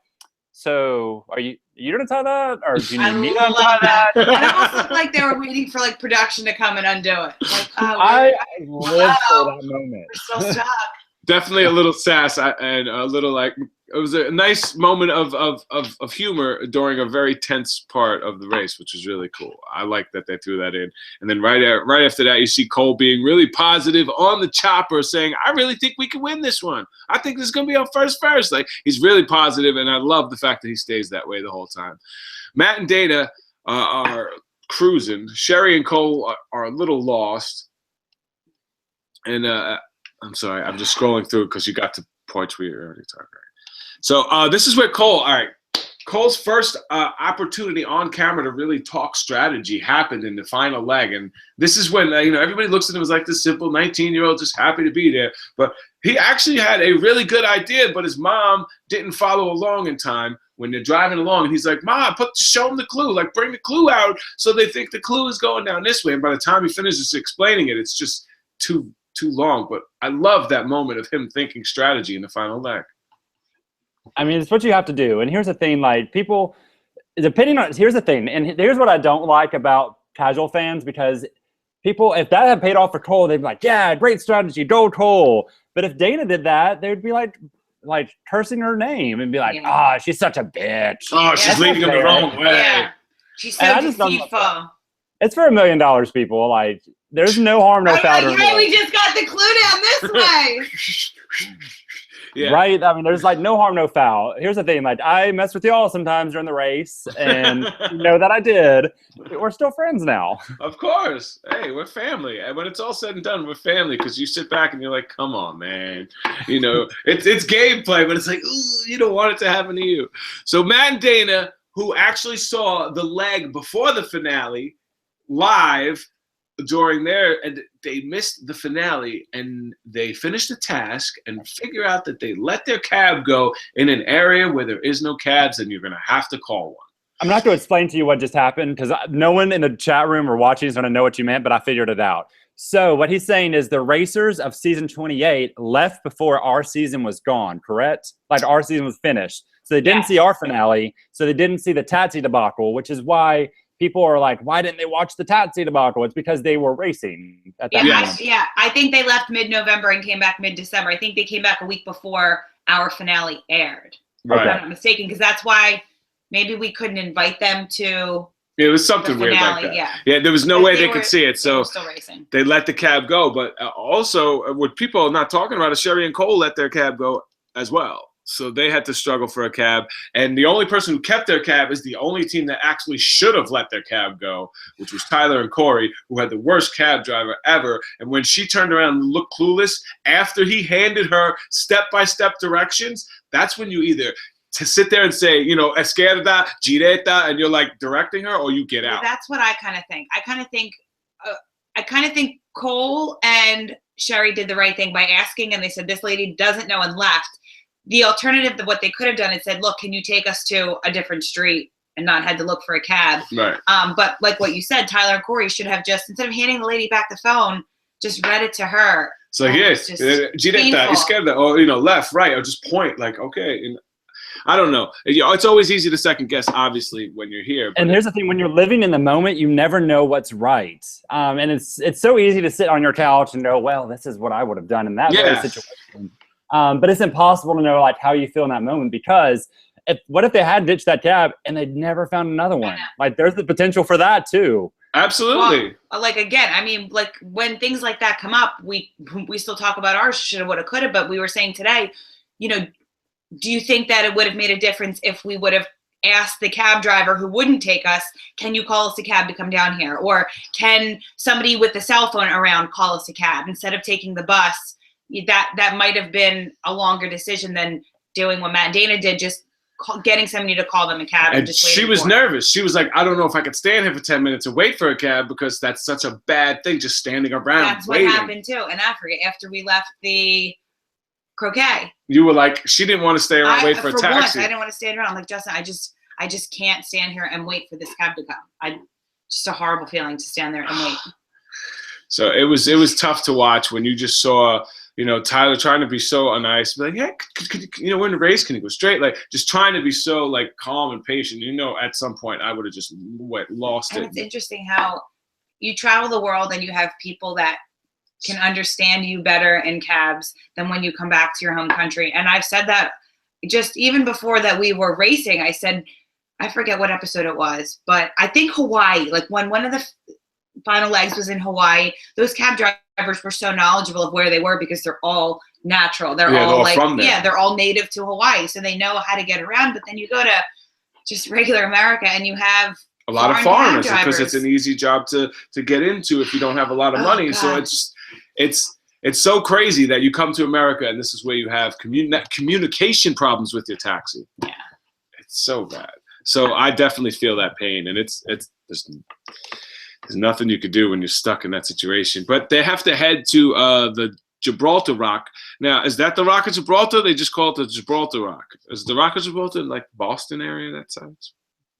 C: "So are you gonna tie that, or do you need me to untie that?"
B: It almost looked like they were waiting for like production to come and undo it. Like,
C: I lived for that moment.
B: We're so stuck.
A: Definitely a little sass and a little like, it was a nice moment of humor during a very tense part of the race, which was really cool. I like that they threw that in. And then right after that, you see Cole being really positive on the chopper saying, "I really think we can win this one. I think this is going to be our first." Like, he's really positive, and I love the fact that he stays that way the whole time. Matt and Dana are cruising. Sherry and Cole are a little lost. And I'm sorry, I'm just scrolling through because you got to points we already talked about. So this is where Cole's first opportunity on camera to really talk strategy happened in the final leg. And this is when, everybody looks at him as like this simple 19-year-old just happy to be there. But he actually had a really good idea, but his mom didn't follow along in time when they're driving along. And he's like, "Mom, show them the clue, like bring the clue out so they think the clue is going down this way." And by the time he finishes explaining it, it's just too long. But I love that moment of him thinking strategy in the final leg.
C: I mean, it's what you have to do. And here's the thing, like, people, here's the thing, and here's what I don't like about casual fans, because people, if that had paid off for Cole, they'd be like, "Yeah, great strategy, go Cole." But if Dana did that, they'd be like cursing her name and be like, "She's such a bitch.
A: Oh, she's leading him the wrong way."
B: Yeah. She's so deceitful.
C: It's for $1 million, people. Like, there's no harm, no foul.
B: Hey, we just got the clue down this way.
A: Yeah.
C: Right? I mean, there's like no harm, no foul. Here's the thing, like, I mess with y'all sometimes during the race, and you know that I did. We're still friends now.
A: Of course. Hey, we're family. And when it's all said and done, we're family, because you sit back and you're like, "Come on, man." It's gameplay, but it's like, ooh, you don't want it to happen to you. So Matt and Dana, who actually saw the leg before the finale live during and they missed the finale, and they finished the task and figure out that they let their cab go in an area where there is no cabs, and you're going to have to call one.
C: I'm not going to explain to you what just happened, because no one in the chat room or watching is going to know what you meant, but I figured it out. So what he's saying is the racers of season 28 left before our season was gone, correct? Like, our season was finished. So they didn't see our finale, so they didn't see the Tatsy debacle, which is why people are like, "Why didn't they watch the Tatsy debacle?" It's because they were racing at that time.
B: I think they left mid-November and came back mid-December. I think they came back a week before our finale aired.
A: Right.
B: If I'm not mistaken, because that's why maybe we couldn't invite them to.
A: It was something weird like that. Yeah, there was no way they could see it, so they let the cab go. But also, what people are not talking about is Sherry and Cole let their cab go as well. So they had to struggle for a cab. And the only person who kept their cab is the only team that actually should have let their cab go, which was Tyler and Corey, who had the worst cab driver ever. And when she turned around and looked clueless, after he handed her step-by-step directions, that's when you either to sit there and say, "Esquerda, gireta," and you're like directing her, or you get out.
B: That's what I kind of think. I kind of think Cole and Sherry did the right thing by asking, and they said, "This lady doesn't know," and left. the alternative that what they could have done is said, look, can you take us to a different street and not had to look for a cab.
A: Right.
B: But like what you said, Tyler and Corey should have just, instead of handing the lady back the phone, just read it to her.
A: So yes, giretta, izquierda, or left, right, or just point like, okay. And I don't know. It's always easy to second guess, obviously, when you're here.
C: And here's the thing: when you're living in the moment, you never know what's right. And it's so easy to sit on your couch and go, well, this is what I would have done in that very situation. But it's impossible to know like how you feel in that moment, because what if they had ditched that cab and they'd never found another one? Like there's the potential for that too.
A: Absolutely.
B: Well, like again, I mean, like when things like that come up, we still talk about our shoulda, woulda, coulda. But we were saying today, do you think that it would have made a difference if we would have asked the cab driver who wouldn't take us, can you call us a cab to come down here? Or can somebody with the cell phone around call us a cab instead of taking the bus? That might have been a longer decision than doing what Matt and Dana did, just getting somebody to call them a cab.
A: And she was nervous. She was like, I don't know if I could stand here for 10 minutes and wait for a cab, because that's such a bad thing, just standing around.
B: That's
A: waiting.
B: What happened too. And I forget, after we left the croquet,
A: you were like, she didn't want to stay around, wait for a taxi.
B: Once, I didn't want to stand around. I'm like, Justin, I just can't stand here and wait for this cab to come. Just a horrible feeling to stand there and wait.
A: So it was tough to watch when you just saw, Tyler trying to be so nice, like, yeah, we're in the race, can you go straight? Like just trying to be so like calm and patient. At some point I would have just lost it.
B: It's interesting how you travel the world and you have people that can understand you better in cabs than when you come back to your home country. And I've said that just even before that we were racing. I said, I forget what episode it was, but I think Hawaii, like when one of the final legs was in Hawaii, those cab drivers were so knowledgeable of where they were because they're all natural. They're all like, from there. They're all native to Hawaii. So they know how to get around. But then you go to just regular America and you have
A: a lot of foreigners, because it's an easy job to get into if you don't have a lot of money.
B: God.
A: So it's so crazy that you come to America and this is where you have communication problems with your taxi.
B: Yeah.
A: It's so bad. So I definitely feel that pain, and there's nothing you could do when you're stuck in that situation. But they have to head to the Gibraltar Rock. Now, is that the Rock of Gibraltar? They just call it the Gibraltar Rock. Is the Rock of Gibraltar like Boston area, that size?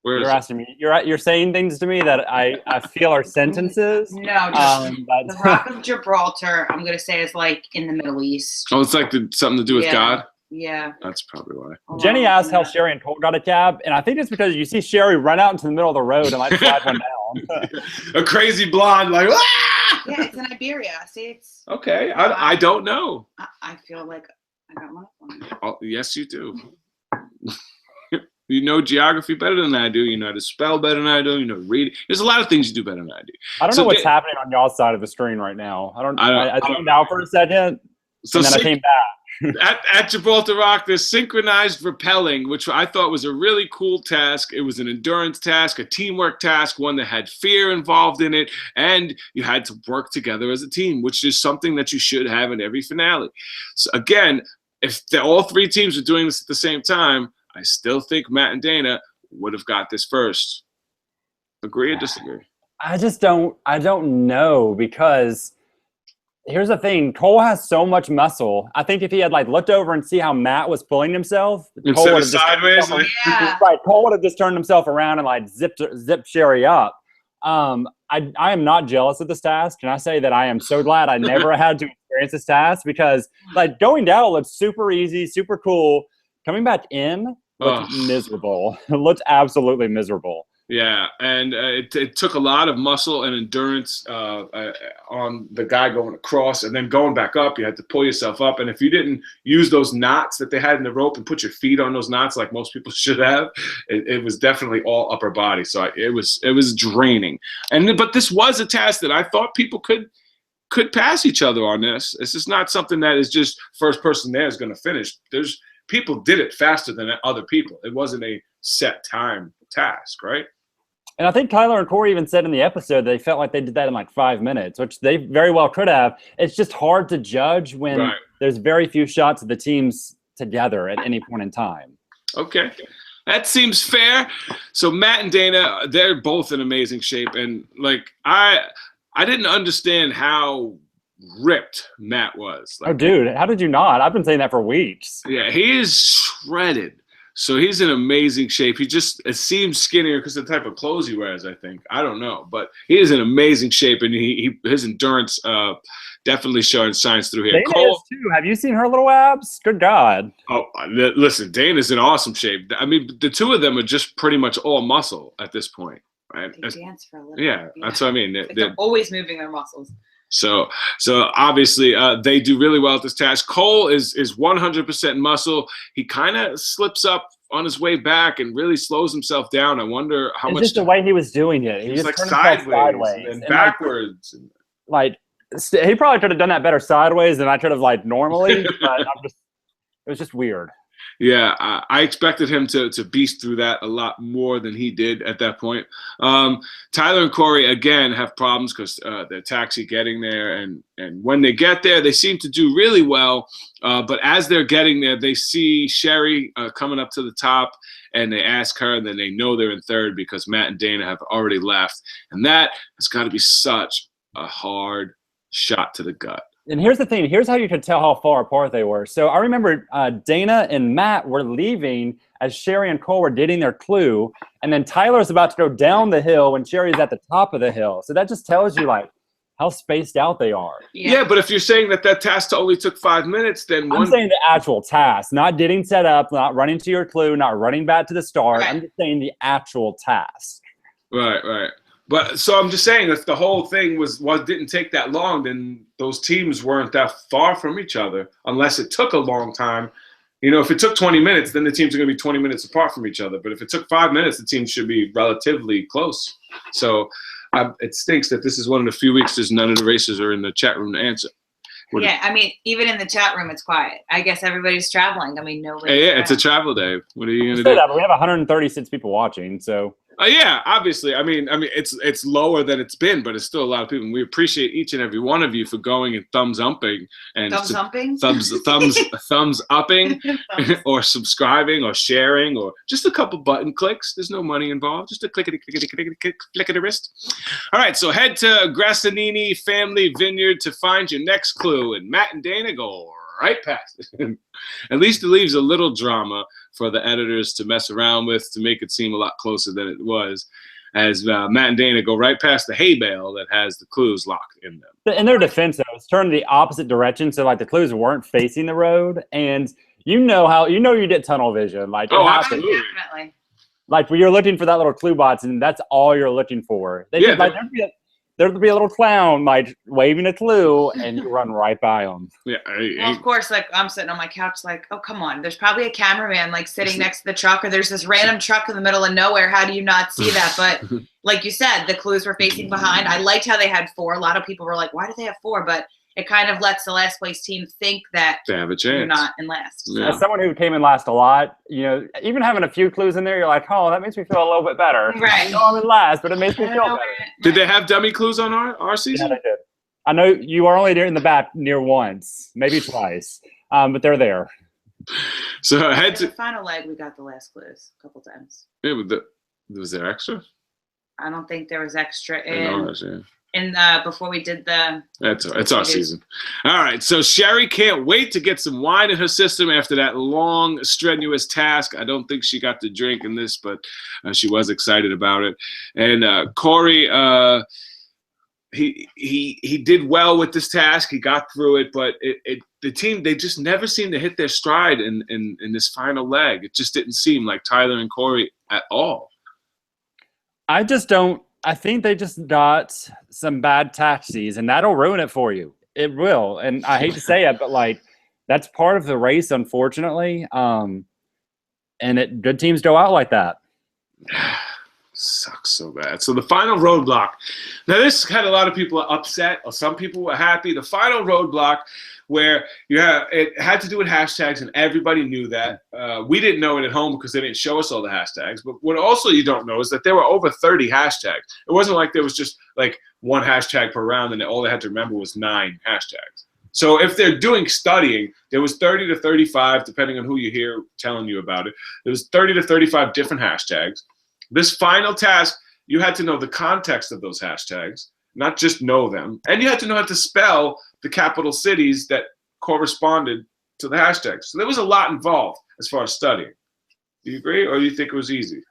C: You're asking me. You're saying things to me that I feel are sentences.
B: No, the Rock of Gibraltar, I'm going to say, is like in the Middle East.
A: Oh, it's like something to do with God?
B: Yeah.
A: That's probably why.
C: Jenny asked how Sherry and Cole got a cab, and I think it's because you see Sherry run out into the middle of the road and like slide one down.
A: A crazy blonde, like, ah!
B: Yeah, it's in Iberia. See, it's
A: okay. I don't know.
B: I feel like I got one.
A: Oh, yes, you do. You know geography better than I do. You know how to spell better than I do. You know to read. There's a lot of things you do better than I do.
C: I don't know what's happening on y'all's side of the screen right now. I zoned out for a second, and then I came back.
A: At Gibraltar Rock, there's synchronized rappelling, which I thought was a really cool task. It was an endurance task, a teamwork task, one that had fear involved in it, and you had to work together as a team, which is something that you should have in every finale. So again, if all three teams were doing this at the same time, I still think Matt and Dana would have got this first. Agree or disagree?
C: I don't know, because here's the thing. Cole has so much muscle. I think if he had like looked over and see how Matt was pulling himself,
A: instead of sideways,
C: right? Cole would have just turned himself around and like zipped Sherry up. I am not jealous of this task, and I say that I am so glad I never had to experience this task, because like going down looked super easy, super cool. Coming back in looked miserable. It looked absolutely miserable.
A: Yeah, and it took a lot of muscle and endurance on the guy going across, and then going back up. You had to pull yourself up, and if you didn't use those knots that they had in the rope and put your feet on those knots like most people should have, it was definitely all upper body. So it was draining. But this was a task that I thought people could pass each other on this. This is not something that is just first person there is going to finish. People did it faster than other people. It wasn't a set time task, right?
C: And I think Tyler and Corey even said in the episode they felt like they did that in like 5 minutes, which they very well could have. It's just hard to judge when there's very few shots of the teams together at any point in time.
A: Okay. That seems fair. So Matt and Dana, they're both in amazing shape. And like I didn't understand how ripped Matt was.
C: Oh, dude, how did you not? I've been saying that for weeks.
A: Yeah, he is shredded. So he's in amazing shape. It seems skinnier because of the type of clothes he wears, I think. I don't know. But he is in amazing shape, and his endurance definitely shines through here.
C: Dana is too. Have you seen her little abs? Good God.
A: Oh, listen, Dana's in awesome shape. I mean, the two of them are just pretty much all muscle at this point, right?
B: They dance for a living.
A: Yeah, that's what I mean.
B: They're always moving their muscles.
A: So obviously they do really well at this task. Cole is 100% muscle. He kind of slips up on his way back and really slows himself down. I wonder how much.
C: Just the way he was doing it.
A: He was like sideways and backwards.
C: Like he probably could have done that better sideways than I could have like normally. But it was just weird.
A: Yeah, I expected him to beast through that a lot more than he did at that point. Tyler and Corey, again, have problems because they're taxi getting there. And when they get there, they seem to do really well. But as they're getting there, they see Sherry coming up to the top, and they ask her, and then they know they're in third because Matt and Dana have already left. And that has got to be such a hard shot to the gut.
C: And here's the thing. Here's how you could tell how far apart they were. So I remember Dana and Matt were leaving as Sherry and Cole were getting their clue. And then Tyler's about to go down the hill when Sherry's at the top of the hill. So that just tells you, like, how spaced out they are.
A: Yeah, but if you're saying that task only took 5 minutes, then
C: I'm saying the actual task, not getting set up, not running to your clue, not running back to the start. Right. I'm just saying the actual task.
A: Right. But so I'm just saying if the whole thing didn't take that long, then those teams weren't that far from each other unless it took a long time. You know, if it took 20 minutes, then the teams are going to be 20 minutes apart from each other. But if it took 5 minutes, the teams should be relatively close. So it stinks that this is one of the few weeks there's none of the racers are in the chat room to answer.
B: I mean, even in the chat room, it's quiet. I guess everybody's traveling. I mean, nobody.
A: Yeah, it's a travel day. What are you going to do?
C: That, but we have 136 people watching, so.
A: Yeah, obviously. I mean, it's lower than it's been, but it's still a lot of people. And we appreciate each and every one of you for going and thumbs upping and thumbs upping, or subscribing or sharing or just a couple button clicks. There's no money involved. Just a click of the wrist. All right, so head to Grassanini Family Vineyard to find your next clue, and Matt and Dana go right past it. At least it leaves a little drama for the editors to mess around with to make it seem a lot closer than it was, as Matt and Dana go right past the hay bale that has the clues locked in them.
C: In their defense, though, it's turned the opposite direction, so like the clues weren't facing the road, and you get tunnel vision. Like,
A: absolutely.
B: Definitely.
C: Like when you're looking for that little clue box, and that's all you're looking for. There'd be a little clown like waving a clue, and you run right by them.
A: Yeah.
B: Well, of course, like I'm sitting on my couch, like, oh come on. There's probably a cameraman like sitting next to the truck, or there's this random truck in the middle of nowhere. How do you not see that? But like you said, the clues were facing behind. I liked how they had 4. A lot of people were like, why do they have 4? But it kind of lets the last place team think that
A: they have a chance.
B: You're not in last.
A: Yeah.
C: As someone who came in last a lot, even having a few clues in there, you're like, oh, that makes me feel a little bit better.
B: Right.
C: I'm in last, but it makes me feel better.
A: Did they have dummy clues on our season?
C: Yeah, they did. I know you are only there in the back near once, maybe twice, but they're there.
A: So
B: the final leg, we got the last clues a couple times.
A: Yeah, was there extra?
B: I don't think there was extra before we did
A: it's our season. All right, so Sherry can't wait to get some wine in her system after that long, strenuous task. I don't think she got to drink in this, but she was excited about it. And Corey, he did well with this task. He got through it, but the team, they just never seemed to hit their stride in this final leg. It just didn't seem like Tyler and Corey at all.
C: I think they just got some bad taxis, and that'll ruin it for you. It will. And I hate to say it, but like that's part of the race, unfortunately. And good teams go out like that.
A: Sucks so bad. So the final roadblock. Now this had a lot of people upset, or some people were happy. The final roadblock, where it had to do with hashtags, and everybody knew that. We didn't know it at home because they didn't show us all the hashtags. But what also you don't know is that there were over 30 hashtags. It wasn't like there was just like one hashtag per round, and all they had to remember was 9 hashtags. So if they're doing studying, there was 30 to 35, depending on who you hear telling you about it. There was 30 to 35 different hashtags. This final task, you had to know the context of those hashtags, not just know them. And you had to know how to spell the capital cities that corresponded to the hashtags. So there was a lot involved as far as studying. Do you agree, or do you think it was easy?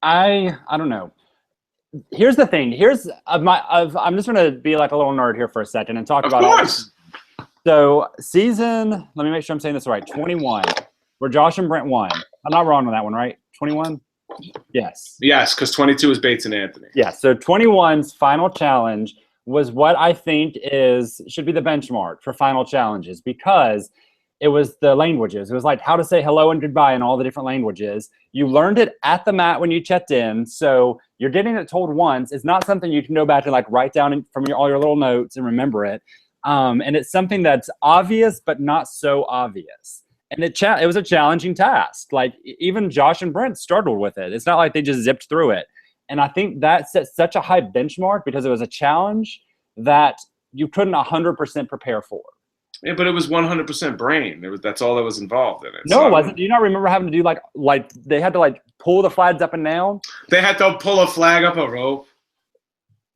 C: I don't know. Here's the thing. I'm just gonna be like a little nerd here for a second and talk about.
A: Of course.
C: So season, let me make sure I'm saying this right. 21, where Josh and Brent won. I'm not wrong on that one, right? 21. Yes.
A: Yes, because 22 is Bates and Anthony.
C: Yeah. So 21's final challenge was what I think should be the benchmark for final challenges, because it was the languages. It was like how to say hello and goodbye in all the different languages. You learned it at the mat when you checked in, so you're getting it told once. It's not something you can go back and like write down from all your little notes and remember it. And it's something that's obvious but not so obvious. And it was a challenging task. Like even Josh and Brent struggled with it. It's not like they just zipped through it. And I think that set such a high benchmark because it was a challenge that you couldn't 100% prepare for.
A: Yeah, but it was 100% brain. That's all that was involved in it.
C: No, it wasn't. Do you not remember having to do like they had to like pull the flags up and down?
A: They had to pull a flag up a rope.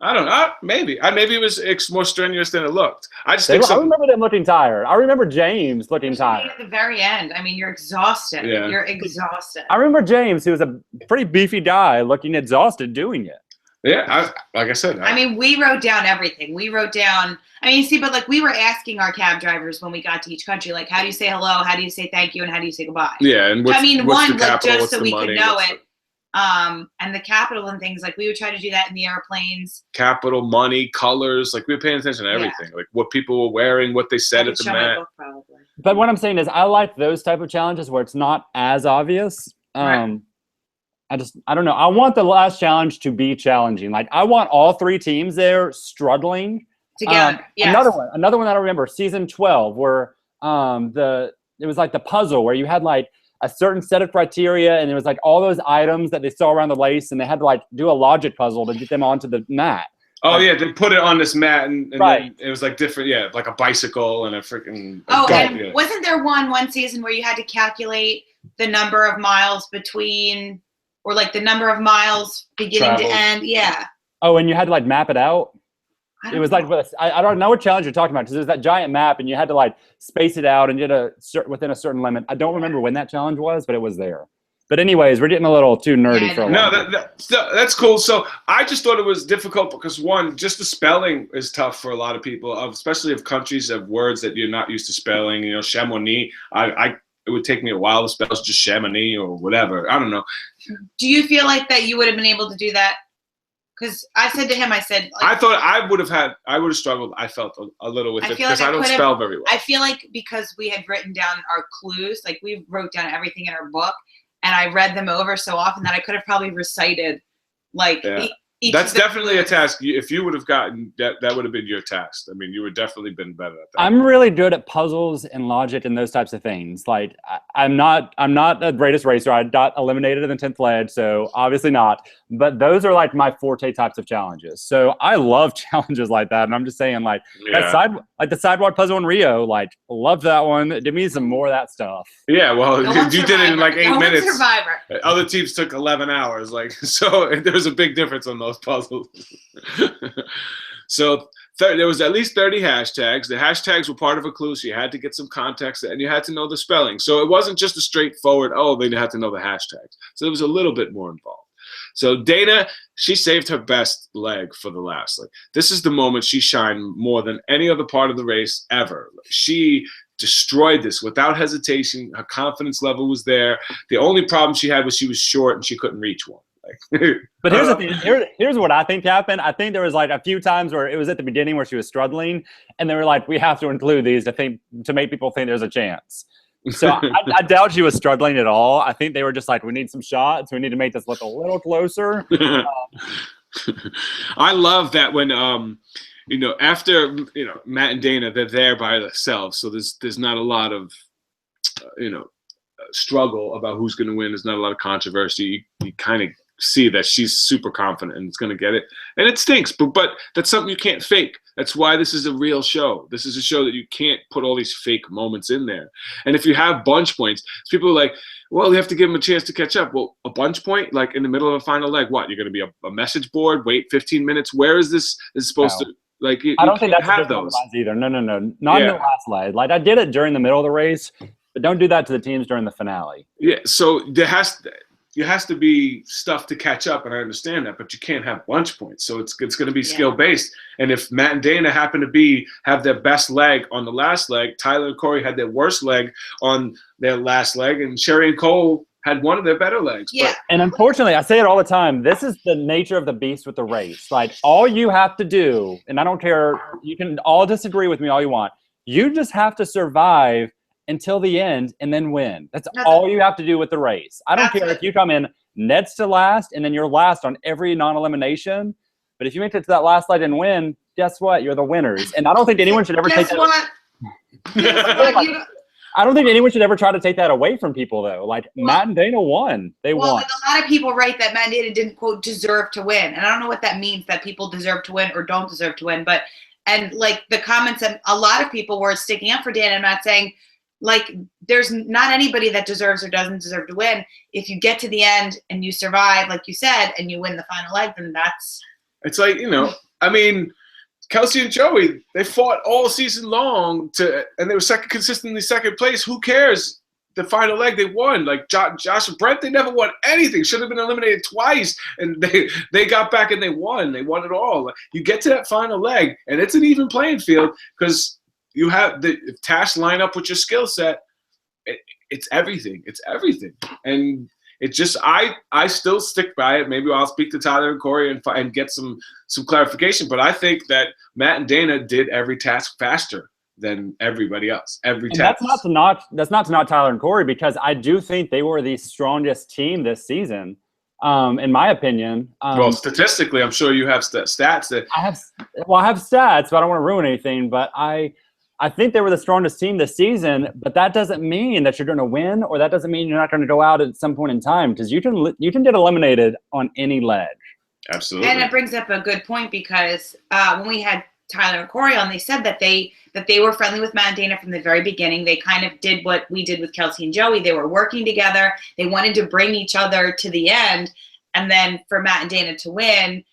A: I don't know. Maybe it was more strenuous than it looked. I
C: remember them looking tired. I remember James looking tired.
B: At the very end, I mean, you're exhausted.
A: Yeah.
B: You're exhausted.
C: I remember James, who was a pretty beefy guy, looking exhausted doing it.
A: Yeah, like I said.
B: I mean, we wrote down everything. We wrote down. I mean, see, but like we were asking our cab drivers when we got to each country, like, how do you say hello? How do you say thank you? And how do you say goodbye?
A: Yeah, and
B: I mean,
A: what's
B: one,
A: the
B: like,
A: capital,
B: just so we could know it.
A: The...
B: And the capital and things, like we would try to do that in the airplanes.
A: Capital, money, colors, like we were paying attention to everything, like what people were wearing, what they said at the mat.
C: But what I'm saying is, I like those type of challenges where it's not as obvious.
B: Right.
C: I don't know. I want the last challenge to be challenging. Like I want all three teams there struggling
B: together. Yes.
C: Another one that I remember, season 12, where it was like the puzzle where you had like a certain set of criteria and there was like all those items that they saw around the lace and they had to like do a logic puzzle to get them onto the mat.
A: Oh, yeah, they put it on this mat and
C: right.
A: Then it was like different, like a bicycle and a freaking...
B: and wasn't there one season where you had to calculate the number of miles between, or like the number of miles beginning to end? Yeah.
C: Oh, and you had to like map it out? It was like, I don't know what challenge you're talking about, because there's that giant map and you had to like space it out and get within a certain limit. I don't remember when that challenge was, but it was there. But anyways, we're getting a little too nerdy for a while.
A: No, that's cool. So I just thought it was difficult because, one, just the spelling is tough for a lot of people, especially of countries of words that you're not used to spelling. You know, Chamonix, it would take me a while to spell just Chamonix or whatever. I don't know.
B: Do you feel like that you would have been able to do that? Because I said to him, I
A: thought I would have struggled. I felt a little with it because I don't spell very well.
B: I feel like because we had written down our clues, like we wrote down everything in our book, and I read them over so often that I could have probably recited like each.
A: That's definitely a task. If you would have gotten that would have been your task. I mean, you would definitely been better at that.
C: I'm really good at puzzles and logic and those types of things. Like I'm not the greatest racer. I got eliminated in the 10th leg, so obviously not. But those are like my forte types of challenges. So I love challenges like that. And I'm just saying, like the sidewalk puzzle in Rio, like love that one. Give me some more of that stuff.
A: Yeah, well, you did it in like 8 minutes.
B: Survivor.
A: Other teams took 11 hours. Like, so there's a big difference on those puzzles. So there was at least 30 hashtags. The hashtags were part of a clue, so you had to get some context and you had to know the spelling. So it wasn't just a straightforward, they had to know the hashtags. So there was a little bit more involved. So Dana, she saved her best leg for the last. Like, this is the moment she shined more than any other part of the race ever. She destroyed this without hesitation. Her confidence level was there. The only problem she had was she was short and she couldn't reach one.
C: But here's the thing. Here's what I think happened. I think there was like a few times where it was at the beginning where she was struggling, and they were like, "We have to include these to make people think there's a chance." So I doubt she was struggling at all. I think they were just like, "We need some shots. We need to make this look a little closer."
A: I love that when after Matt and Dana, they're there by themselves, so there's not a lot of struggle about who's going to win. There's not a lot of controversy. You kind of see that she's super confident and is going to get it, and it stinks, but that's something you can't fake. That's why this is a real show. This is a show that you can't put all these fake moments in there. And if you have bunch points, people are like, well, you have to give them a chance to catch up. Well, a bunch point, like in the middle of a final leg, what? You're going to be a message board, wait 15 minutes? Where is this? Is supposed to Like you
C: I don't think
A: can't
C: that's a
A: have
C: good
A: those
C: compromise either. No, not in the last leg. Like I did it during the middle of the race, but don't do that to the teams during the finale.
A: Yeah, so there has to be stuff to catch up, and I understand that, but you can't have bunch points. So it's going to be skill based. And if Matt and Dana happen to have their best leg on the last leg, Tyler and Corey had their worst leg on their last leg, and Sherry and Cole had one of their better legs.
B: Yeah.
C: And unfortunately, I say it all the time, this is the nature of the beast with the race. Like all you have to do, and I don't care, you can all disagree with me all you want. You just have to survive until the end and then win. That's all you have to do with the race. I don't care if you come in next to last and then you're last on every non-elimination. But if you make it to that last leg and win, guess what? You're the winners. And I don't think anyone should ever take that. I don't think anyone should ever try to take that away from people, though. Like Matt and Dana won. They won.
B: Like a lot of people write that Matt and Dana didn't, quote, deserve to win. And I don't know what that means, that people deserve to win or don't deserve to win. But, and like the comments, and a lot of people were sticking up for Dana and Matt saying, like, there's not anybody that deserves or doesn't deserve to win. If you get to the end and you survive, like you said, and you win the final leg, then that's.
A: It's like, I mean, Kelsey and Joey, they fought all season long and they were consistently second place. Who cares? The final leg, they won. Like Josh and Brent, they never won anything. Should have been eliminated twice, and they got back and they won. They won it all. You get to that final leg, and it's an even playing field because you have if tasks line up with your skill set. It's everything. It's everything, and it just I still stick by it. Maybe I'll speak to Tyler and Corey and get some clarification. But I think that Matt and Dana did every task faster than everybody else. Every task. That's
C: not to knock Tyler and Corey, because I do think they were the strongest team this season, in my opinion.
A: Well, statistically, I'm sure you have stats that
C: I have stats, but I don't want to ruin anything. But I think they were the strongest team this season, but that doesn't mean that you're going to win, or that doesn't mean you're not going to go out at some point in time, because you can get eliminated on any ledge.
A: Absolutely.
B: And it brings up a good point, because when we had Tyler and Corey on, they said that they were friendly with Matt and Dana from the very beginning. They kind of did what we did with Kelsey and Joey. They were working together. They wanted to bring each other to the end, and then for Matt and Dana to win.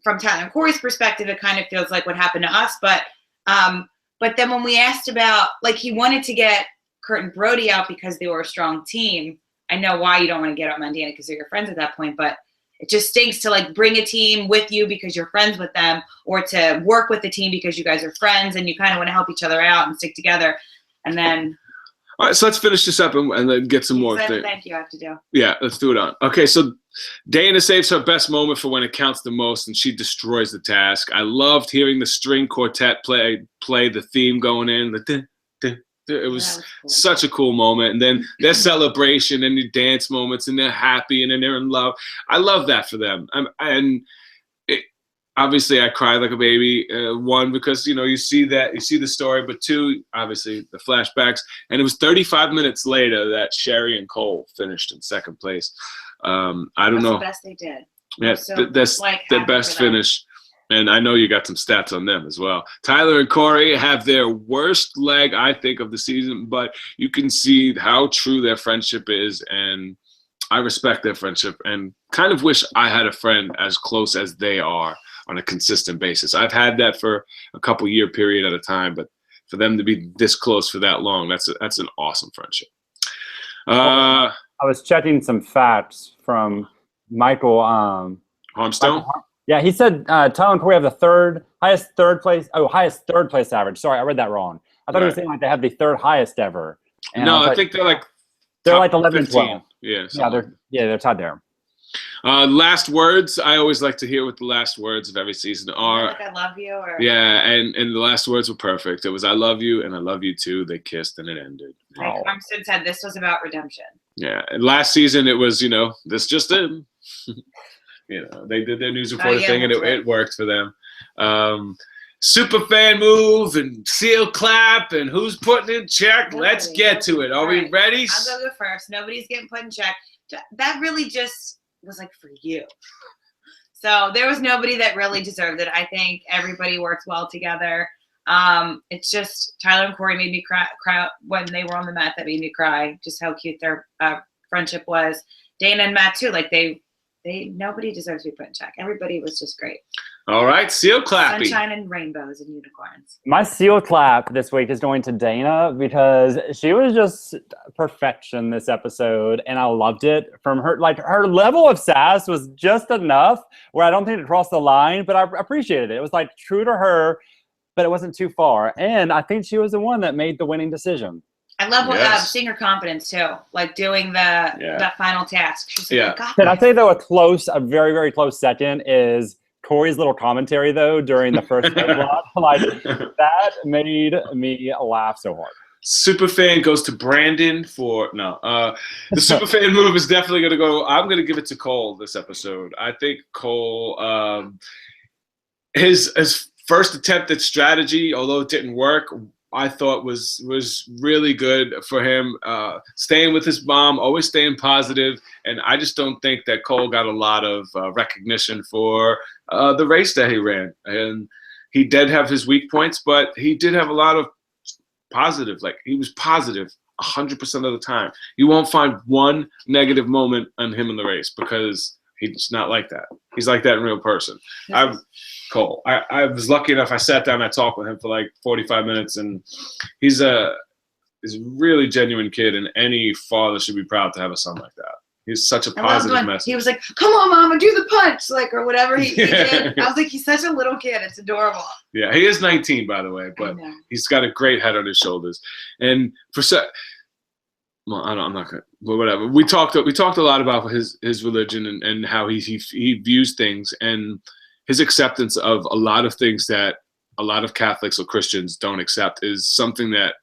B: From Tyler and Corey's perspective, it kind of feels like what happened to us, But then when we asked about, like, he wanted to get Kurt and Brody out because they were a strong team. I know why you don't want to get out Mandana, because they're your friends at that point, but it just stinks to, like, bring a team with you because you're friends with them, or to work with the team because you guys are friends and you kind of want to help each other out and stick together. And then.
A: All right, so let's finish this up and then get some more things.
B: Thank you, I have to do.
A: Yeah, let's do it on. Okay, so Dana saves her best moment for when it counts the most, and she destroys the task. I loved hearing the string quartet play the theme going in. It was cool. Such a cool moment. And then their celebration and the dance moments, and they're happy and then they're in love. I love that for them. Obviously, I cried like a baby. One, because you see the story, but two, obviously the flashbacks. And it was 35 minutes later that Sherry and Cole finished in second place. I don't know.
B: That's the best they did.
A: Yeah,
B: so,
A: that's the best finish. And I know you got some stats on them as well. Tyler and Corey have their worst leg, I think, of the season, but you can see how true their friendship is, and I respect their friendship and kind of wish I had a friend as close as they are on a consistent basis. I've had that for a couple year period at a time, but for them to be this close for that long, that's an awesome friendship.
C: I was checking some facts from Michael
A: Harmstone.
C: Yeah, he said Tyler and Corey have the highest third place average. Sorry, I read that wrong. I thought he was saying like they have the third highest ever. And
A: no, I think they're like
C: 11 and
A: 15.
C: 12.
A: Yeah,
C: they're tied there.
A: Last words. I always like to hear what the last words of every season are.
B: Like I love you, or
A: yeah, and the last words were perfect. It was I love you and I love you too. They kissed and it ended.
B: Like Armstead said, this was about redemption.
A: Yeah, and last season it was this just in. They did their news reporter thing and it worked for them. Super fan move and seal clap and who's putting in check. Let's get to it. Are we ready?
B: I'll go first. Nobody's getting put in check. That really just was like for you. So there was nobody that really deserved it. I think everybody worked well together. It's just Tyler and Corey made me cry when they were on the mat. That made me cry. Just how cute their friendship was. Dana and Matt too. Like they Nobody deserves to be put in check. Everybody was just great.
A: All right, seal clappy.
B: Sunshine and rainbows and unicorns.
C: My seal clap this week is going to Dana because she was just perfection this episode, and I loved it. From her, like her level of sass was just enough where I don't think it crossed the line, but I appreciated it. It was like true to her, but it wasn't too far. And I think she was the one that made the winning decision.
B: I love seeing her confidence too, like doing that final task. She's like,
C: Can I say though, a very, very close second is Corey's little commentary though during the first roadblock. Like that made me laugh so hard.
A: Superfan goes to Brandon for the Superfan move is definitely going to go. I'm going to give it to Cole this episode. I think Cole, his first attempt at strategy, although it didn't work, I thought was really good for him. Staying with his mom, always staying positive, and I just don't think that Cole got a lot of recognition for the race that he ran. And he did have his weak points, but he did have a lot of positive. Like he was positive 100% of the time. You won't find one negative moment on him in the race because he's not like that. He's like that in real person. Cole. I was lucky enough. I sat down. I talked with him for like 45 minutes, and he's a really genuine kid, and any father should be proud to have a son like that. He's such a positive message.
B: He was like, "Come on, Mama, do the punch," like or whatever he did. I was like, he's such a little kid. It's adorable.
A: Yeah, he is 19, by the way, but he's got a great head on his shoulders. And I'm not gonna, but whatever. We talked a lot about his religion and how he views things and his acceptance of a lot of things that a lot of Catholics or Christians don't accept is something that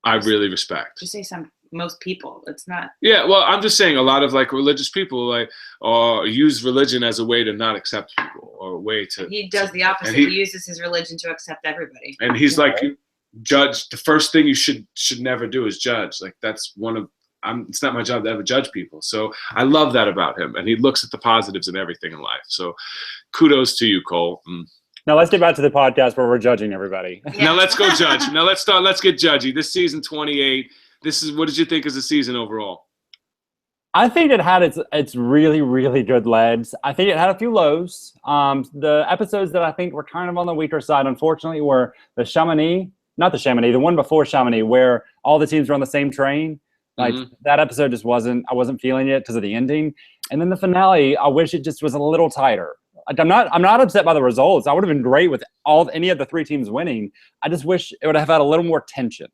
A: I really respect.
B: Just say most people. It's not.
A: Yeah, well, I'm just saying a lot of like religious people use religion as a way to not accept people or a way to.
B: He does the opposite. He uses his religion to accept everybody.
A: And he's like, judge. The first thing you should never do is judge. Like that's one of. It's not my job to ever judge people. So I love that about him. And he looks at the positives in everything in life. So kudos to you, Cole.
C: Now let's get back to the podcast where we're judging everybody.
B: Yeah.
A: Now let's go judge. Now let's get judgy. This season 28, what did you think as a season overall?
C: I think it had its really, really good legs. I think it had a few lows. The episodes that I think were kind of on the weaker side, unfortunately, were the one before Chamonix, where all the teams were on the same train. Like that episode just I wasn't feeling it because of the ending. And then the finale, I wish it just was a little tighter. Like I'm not upset by the results. I would have been great with any of the three teams winning. I just wish it would have had a little more tension.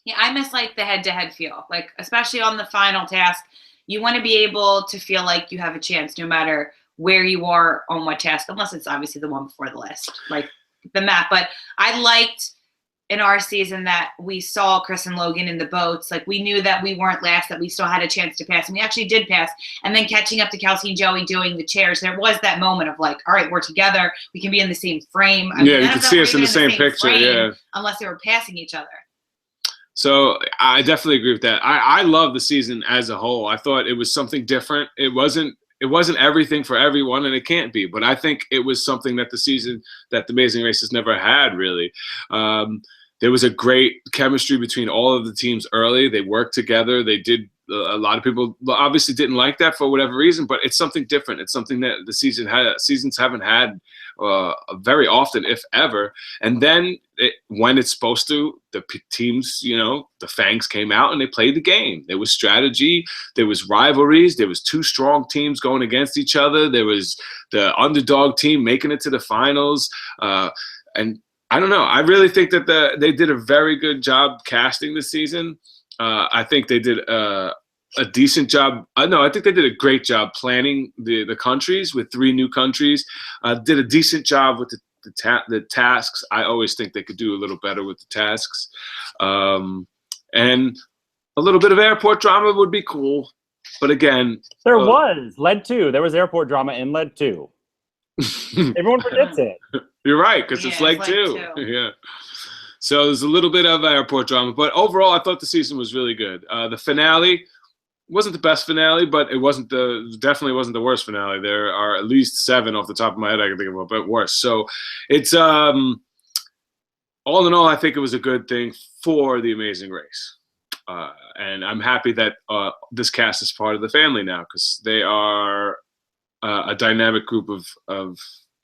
B: Yeah, I miss like the head-to-head feel. Like especially on the final task, you want to be able to feel like you have a chance no matter where you are on what task, unless it's obviously the one before the list, like the map. But I liked in our season that we saw Chris and Logan in the boats. Like we knew that we weren't last, that we still had a chance to pass, and we actually did pass. And then catching up to Kelsey and Joey doing the chairs, there was that moment of like, all right, we're together. We can be in the same frame.
A: You can see us in the same picture. Yeah,
B: unless they were passing each other.
A: So I definitely agree with that. I love the season as a whole. I thought it was something different. It wasn't everything for everyone, and it can't be. But I think it was something that the Amazing Race has never had, really. There was a great chemistry between all of the teams early. They worked together. They did. A lot of people obviously didn't like that for whatever reason, but it's something different. It's something that the seasons haven't had very often, if ever. And then when it's supposed to, the teams, the Fangs came out and they played the game. There was strategy. There was rivalries. There was two strong teams going against each other. There was the underdog team making it to the finals. And I don't know. I really think that they did a very good job casting this season. I think they did a decent job. I think they did a great job planning the countries with 3 new countries. Did a decent job with the tasks. I always think they could do a little better with the tasks. And a little bit of airport drama would be cool. But again,
C: there was Lead 2. There was airport drama in Lead 2. Everyone forgets it.
A: You're right, because it's Leg 2. Yeah. So there's a little bit of airport drama, but overall, I thought the season was really good. The finale wasn't the best finale, but it definitely wasn't the worst finale. There are at least 7 off the top of my head I can think of a bit worse. So it's all in all, I think it was a good thing for the Amazing Race, and I'm happy that this cast is part of the family now because they are a dynamic group of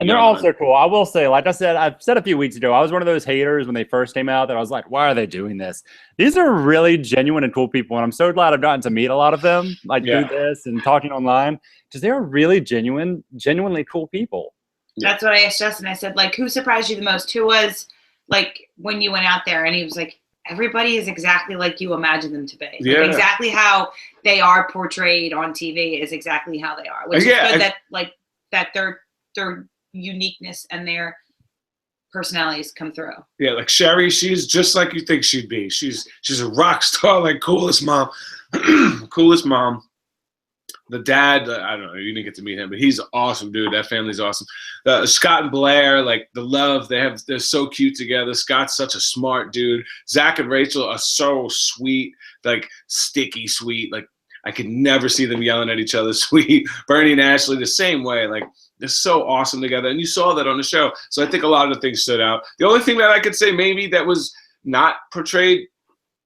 C: and they're also cool. I will say, like I said, I've said a few weeks ago, I was one of those haters when they first came out that I was like, why are they doing this? These are really genuine and cool people. And I'm so glad I've gotten to meet a lot of them, like through this and talking online, because they're really genuinely cool people.
B: That's what I asked Justin. I said, like, who surprised you the most? Who was, like, when you went out there? And he was like, everybody is exactly like you imagine them to be.
A: Yeah.
B: Like, exactly how they are portrayed on TV is exactly how they are. Which is good that their uniqueness and their personalities come through.
A: Yeah, like Sherry, she's just like you think she'd be. She's a rock star, like coolest mom. Coolest mom. The dad, I don't know, you didn't get to meet him, but he's awesome, dude. That family's awesome. Scott and Blair, like the love they're so cute together. Scott's such a smart dude. Zach and Rachel are so sweet, like sticky sweet. Like I could never see them yelling at each other sweet. Bernie and Ashley the same way. Like they're so awesome together, and you saw that on the show. So I think a lot of the things stood out. The only thing that I could say maybe that was not portrayed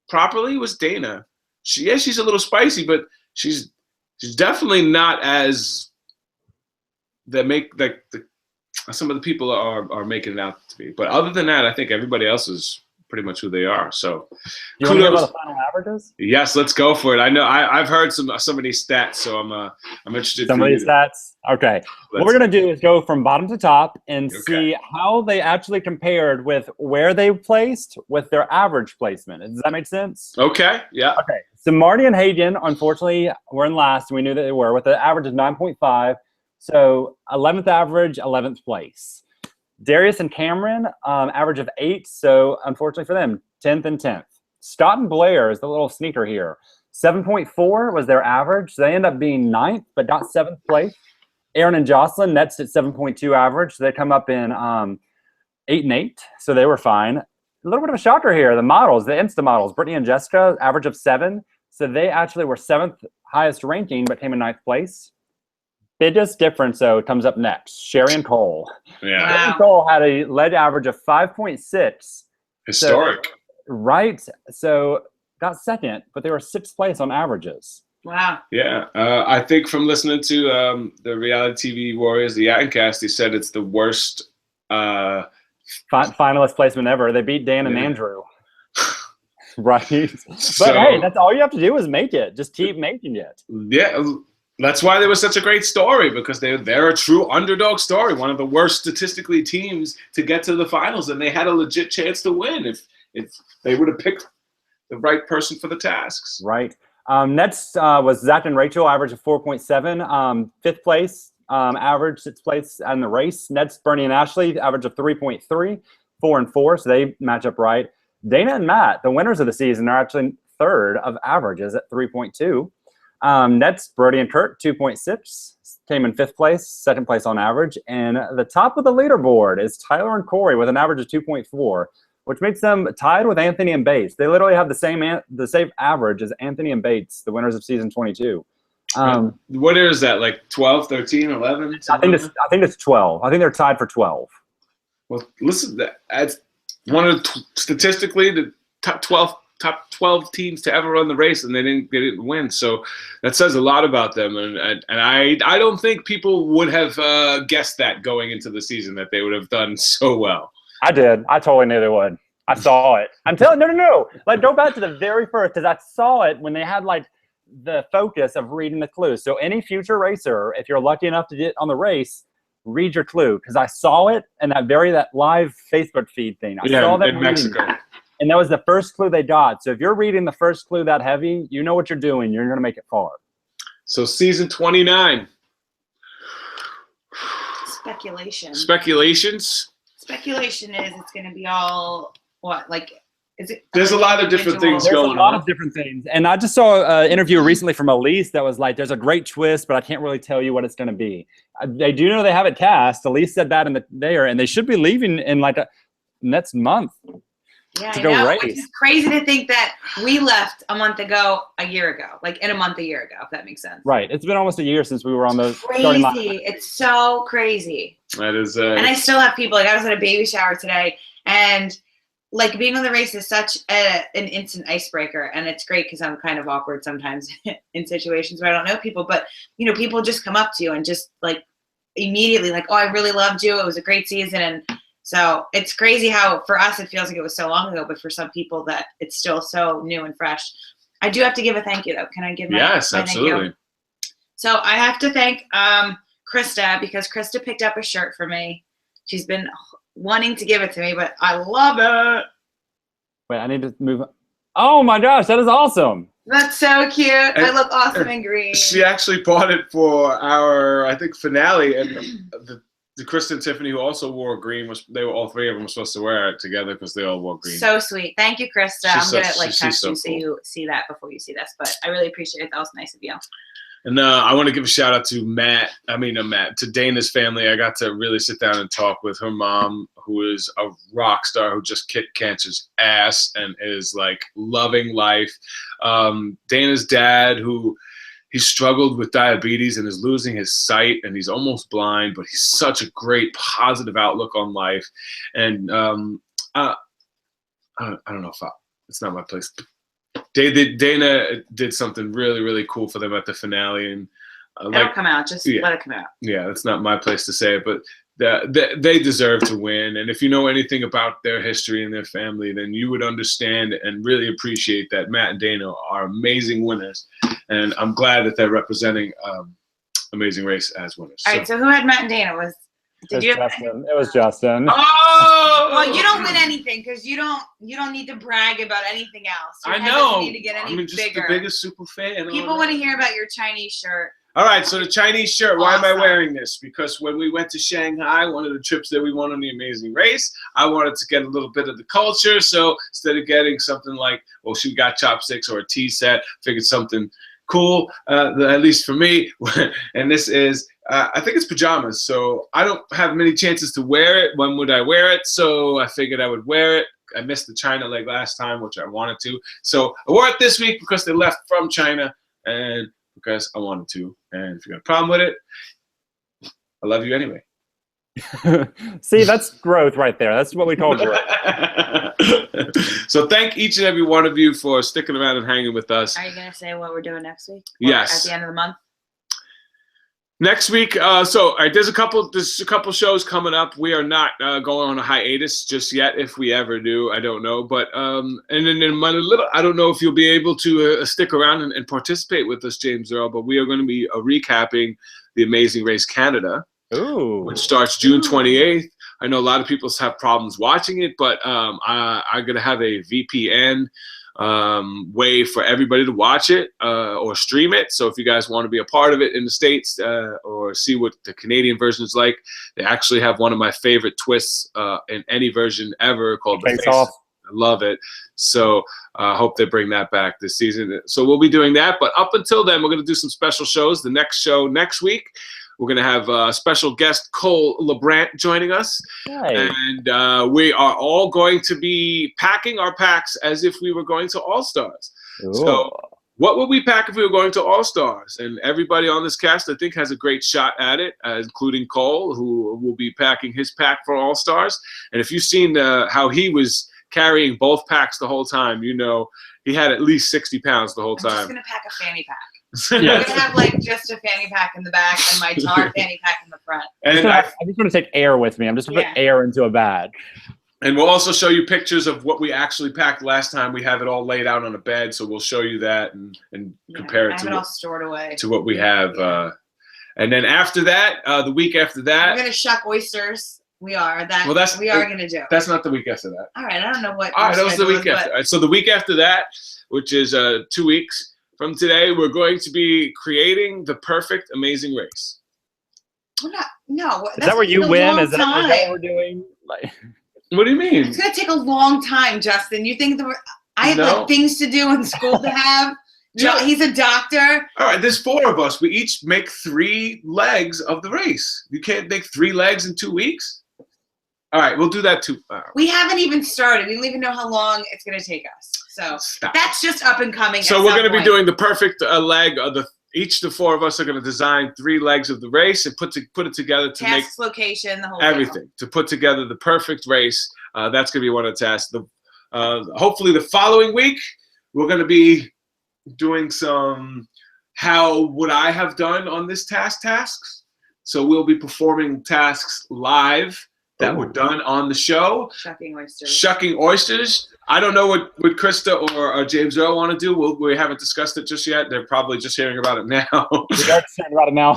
A: properly was Dana. She's a little spicy, but she's definitely not as some of the people are making it out to be. But other than that, I think everybody else is pretty much who they are. So
C: you want to hear about the final averages?
A: Yes, let's go for it. I know I've heard some of these stats, so I'm interested.
C: Some of these stats. Okay. What we're gonna do is go from bottom to top and see how they actually compared with where they placed with their average placement. Does that make sense?
A: Okay. Yeah.
C: Okay. So Marty and Hagen, unfortunately, were in last. We knew that they were with an average of 9.5. So 11th average, 11th place. Darius and Cameron, average of 8. So unfortunately for them, 10th and 10th. Stott and Blair is the little sneaker here. 7.4 was their average. So they end up being 9th, but not 7th place. Aaron and Jocelyn, that's at 7.2 average. So they come up in 8 and 8. So they were fine. A little bit of a shocker here. The models, the Insta models, Brittany and Jessica, average of 7. So they actually were 7th highest ranking, but came in 9th place. Biggest difference, though, comes up next. Sherry and Cole.
A: Yeah.
C: Sherry and Cole had a lead average of 5.6.
A: Historic.
C: So, right. So got second, but they were 6th place on averages.
B: Wow.
A: Yeah. I think from listening to the reality TV Warriors, the Yattencast, he said it's the worst
C: finalist placement ever. They beat Dan and Andrew. Right. But hey, that's all you have to do is make it. Just keep making it.
A: Yeah. That's why they were such a great story, because they're a true underdog story. One of the worst statistically teams to get to the finals, and they had a legit chance to win if they would have picked the right person for the tasks.
C: Right. Next was Zach and Rachel, average of 4.7. 5th place, average 6th place in the race. Next, Bernie and Ashley, average of 3.3, 4 and 4, so they match up right. Dana and Matt, the winners of the season, are actually 3rd of averages at 3.2. Next, Brody and Kurt, 2.6, came in 5th place, 2nd place on average. And the top of the leaderboard is Tyler and Corey with an average of 2.4, which makes them tied with Anthony and Bates. They literally have the same average as Anthony and Bates, the winners of season 22.
A: What is that, like 12, 13, 11?
C: I think it's 12. I think they're tied for 12.
A: Well, listen, that's one of statistically the top 12 teams to ever run the race, and they didn't win. So that says a lot about them. And I don't think people would have guessed that going into the season, that they would have done so well.
C: I did. I totally knew they would. I saw it. I'm telling no. Like, go back to the very first, because I saw it when they had like the focus of reading the clues. So any future racer, if you're lucky enough to get on the race, read your clue, because I saw it in that live Facebook feed thing. I saw that
A: in Mexico.
C: And that was the first clue they got. So if you're reading the first clue that heavy, you know what you're doing. You're going to make it far.
A: So season 29.
B: Speculation.
A: Speculations?
B: Speculation is it's going to be all, what, like, is it?
A: There's a lot of different things going on.
C: There's a lot of different things. And I just saw an interview recently from Elise that was like, there's a great twist, but I can't really tell you what it's going to be. They do know they have it cast. Elise said that there, and they should be leaving in like next month.
B: Yeah, I know. Race. Which is crazy to think that we left a year ago, like in a month a year ago, if that makes sense.
C: Right. It's been almost a year since we were on the
B: starting line. It's so crazy.
A: That is.
B: And I still have people, like I was at a baby shower today, and like being on the race is such an instant icebreaker, and it's great because I'm kind of awkward sometimes in situations where I don't know people, but you know, people just come up to you and just like immediately like, oh, I really loved you. It was a great season. And so it's crazy how for us, it feels like it was so long ago, but for some people that it's still so new and fresh. I do have to give a thank you though. Can I give my
A: absolutely.
B: Thank you? So I have to thank Krista, because Krista picked up a shirt for me. She's been wanting to give it to me, but I love it.
C: Wait, I need to move. Oh my gosh, that is awesome.
B: That's so cute. I look awesome in green.
A: She actually bought it for our, I think, finale, and the Krista and Tiffany, who also wore green, they were all three of them were supposed to wear it together because they all wore green.
B: So sweet. Thank you, Krista. I'm gonna text you so you see that before you see this, but I really appreciate it. That was nice of you.
A: And I want to give a shout out to to Dana's family. I got to really sit down and talk with her mom, who is a rock star, who just kicked cancer's ass and is like loving life. Dana's dad, who he struggled with diabetes and is losing his sight, and he's almost blind, but he's such a great positive outlook on life. And I don't know if it's not my place. Dana did something really, really cool for them at the finale, and
B: it'll come out. Just let it come out.
A: Yeah, it's not my place to say it, but they deserve to win. And if you know anything about their history and their family, then you would understand and really appreciate that Matt and Dana are amazing winners. And I'm glad that they're representing Amazing Race as winners.
B: All right, so who had Matt and Dana?
C: Justin. It was Justin.
A: Oh!
B: Well, you don't win anything because you don't need to brag about anything else. Your
A: I know.
B: Need to get any
A: just
B: bigger.
A: The biggest super fan.
B: People want to hear about your Chinese shirt.
A: All right, so the Chinese shirt. Why am I
B: Awesome.
A: wearing this? Because when we went to Shanghai, one of the trips that we went on the Amazing Race, I wanted to get a little bit of the culture. So instead of getting something like, well, she got chopsticks or a tea set, figured something cool, at least for me. And this is, I think it's pajamas. So I don't have many chances to wear it. When would I wear it? So I figured I would wear it. I missed the China leg last time, which I wanted to. So I wore it this week because they left from China and because I wanted to. And if you got a problem with it, I love you anyway.
C: See, that's growth right there. That's what we call growth.
A: So thank each and every one of you for sticking around and hanging with us.
B: Are you going to say what we're doing next week?
A: Yes.
B: At the end of the month?
A: Next week, all right, there's a couple shows coming up. We are not going on a hiatus just yet. If we ever do, I don't know. But and then I don't know if you'll be able to stick around and participate with us, James Earl. But we are going to be recapping the Amazing Race Canada, which starts June 28th. I know a lot of people have problems watching it, but I'm going to have a VPN way for everybody to watch it or stream it. So if you guys want to be a part of it in the States or see what the Canadian version is like, they actually have one of my favorite twists in any version ever called the Face Off. I love it. So I hope they bring that back this season. So we'll be doing that. But up until then, we're going to do some special shows. The next show next week, we're going to have special guest Cole LeBrant joining us. Nice. And we are all going to be packing our packs as if we were going to All-Stars. So what would we pack if we were going to All-Stars? And everybody on this cast, I think, has a great shot at it, including Cole, who will be packing his pack for All-Stars. And if you've seen how he was carrying both packs the whole time, you know he had at least 60 pounds the whole time. I'm
B: just going to pack a fanny pack. I'm going to have like just a fanny pack in the back and my tar fanny pack in the front.
C: And I'm just going to take air with me. I'm just going to put air into a bag.
A: And we'll also show you pictures of what we actually packed last time. We have it all laid out on a bed, so we'll show you that and compare it to
B: all stored away
A: to what we have. And then after that, the week after that,
B: we're going to shuck oysters. We are going to do.
A: That's not the week after that.
B: All right, I don't know what.
A: All right, that was the week after. All right, so the week after that, which is 2 weeks from today, we're going to be creating the perfect Amazing Race.
B: No.
C: Is that where you win? Is that what we're doing?
A: What do you mean?
B: It's going to take a long time, Justin. You think I have like things to do in school to have? He's a doctor.
A: All right, there's 4 of us. We each make 3 legs of the race. You can't make 3 legs in 2 weeks? All right, we'll do that too.
B: We haven't even started. We don't even know how long it's going to take us. So that's just up and coming.
A: So we're going to be doing the perfect leg of the. Each the 4 of us are going to design 3 legs of the race and put it together to make
B: location, the whole
A: everything to put together the perfect race. That's going to be one of the tasks. Hopefully the following week, we're going to be doing some how would I have done on this tasks. So we'll be performing tasks live that were done on the show. Shucking oysters. I don't know what Krista or James Earl want to do. We haven't discussed it just yet. They're probably just hearing about it now.
C: They're hearing about it now.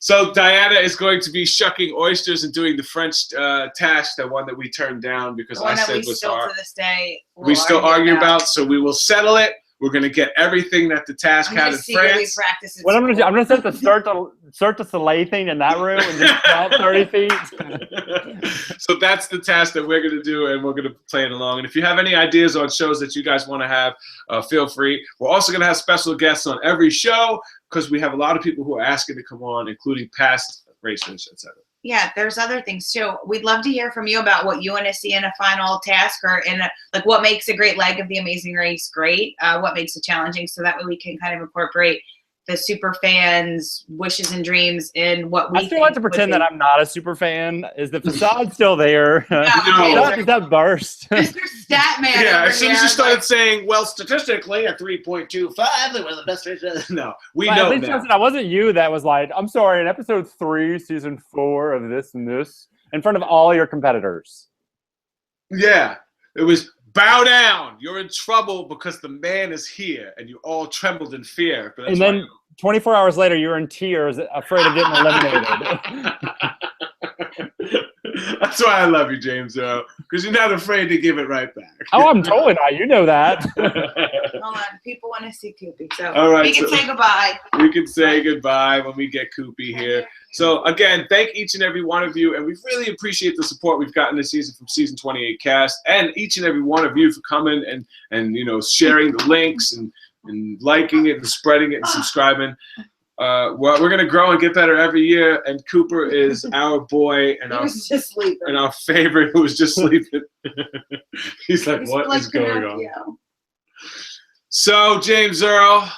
A: So Diana is going to be shucking oysters and doing the French task, the one that we turned down because I said was hard.
B: To this day,
A: we still argue about, so we will settle it. We're going to get everything that the task had in France.
C: What I'm going to do, I'm going to set the Cirque du Soleil thing in that room and just count 30 feet.
A: So that's the task that we're going to do, and we're going to play it along. And if you have any ideas on shows that you guys want to have, feel free. We're also going to have special guests on every show because we have a lot of people who are asking to come on, including past racers, etc.
B: Yeah, there's other things too. We'd love to hear from you about what you want to see in a final task or in like what makes a great leg of the Amazing Race great, what makes it challenging, so that way we can kind of incorporate the super fans' wishes and dreams in what we.
C: I still like to pretend that I'm not a super fan. Is the facade still there?
A: No.
C: Does that burst?
B: Mr. Statman.
A: Yeah, as soon as you started saying, well, statistically, a 3.25, they were the best racers. No, we know now.
C: I wasn't you that was like, I'm sorry, in episode 3, season 4 of this and this, in front of all your competitors.
A: Yeah, it was bow down. You're in trouble because the man is here, and you all trembled in fear. But
C: and then 24 hours later, you were in tears, afraid of getting eliminated.
A: That's why I love you, James, because you're not afraid to give it right back.
C: Oh, I'm totally not. You know that.
B: Hold on. People want to see Koopy. So
A: all right,
B: we can say goodbye.
A: We can say goodbye when we get Koopy here. So, again, thank each and every one of you, and we really appreciate the support we've gotten this season from Season 28 cast, and each and every one of you for coming and sharing the links and liking it and spreading it and subscribing. We're going to grow and get better every year, and Cooper is our boy and our favorite who was just sleeping. He's like, what is going on? So, James Earl,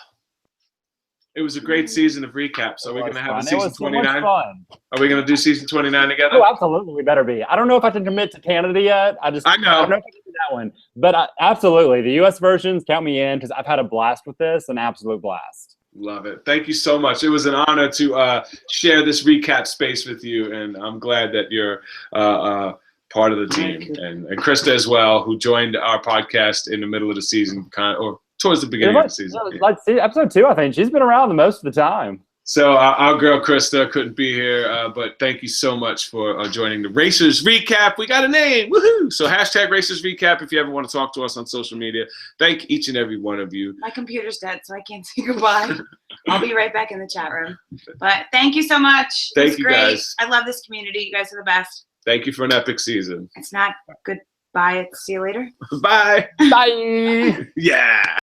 A: it was a great season of recaps. Are we going to have a season 29? Are we going to do season 29 together?
C: Oh, absolutely. We better be. I don't know if I can commit to Canada yet. I don't know if I can do that one. But absolutely. The U.S. versions, count me in because I've had a blast with this, an absolute blast.
A: Love it. Thank you so much. It was an honor to share this recap space with you, and I'm glad that you're part of the team. And Krista as well, who joined our podcast in the middle of the season, or towards the beginning of the season.
C: Episode 2, I think. She's been around the most of the time.
A: So our girl Krista couldn't be here, but thank you so much for joining the Racers Recap. We got a name. Woohoo! So hashtag Racers Recap if you ever want to talk to us on social media. Thank each and every one of you.
B: My computer's dead, so I can't say goodbye. I'll be right back in the chat room. But thank you so much.
A: Thank you, guys.
B: I love this community. You guys are the best.
A: Thank you for an epic season.
B: It's not goodbye. See you later.
A: Bye.
C: Bye.
A: Yeah.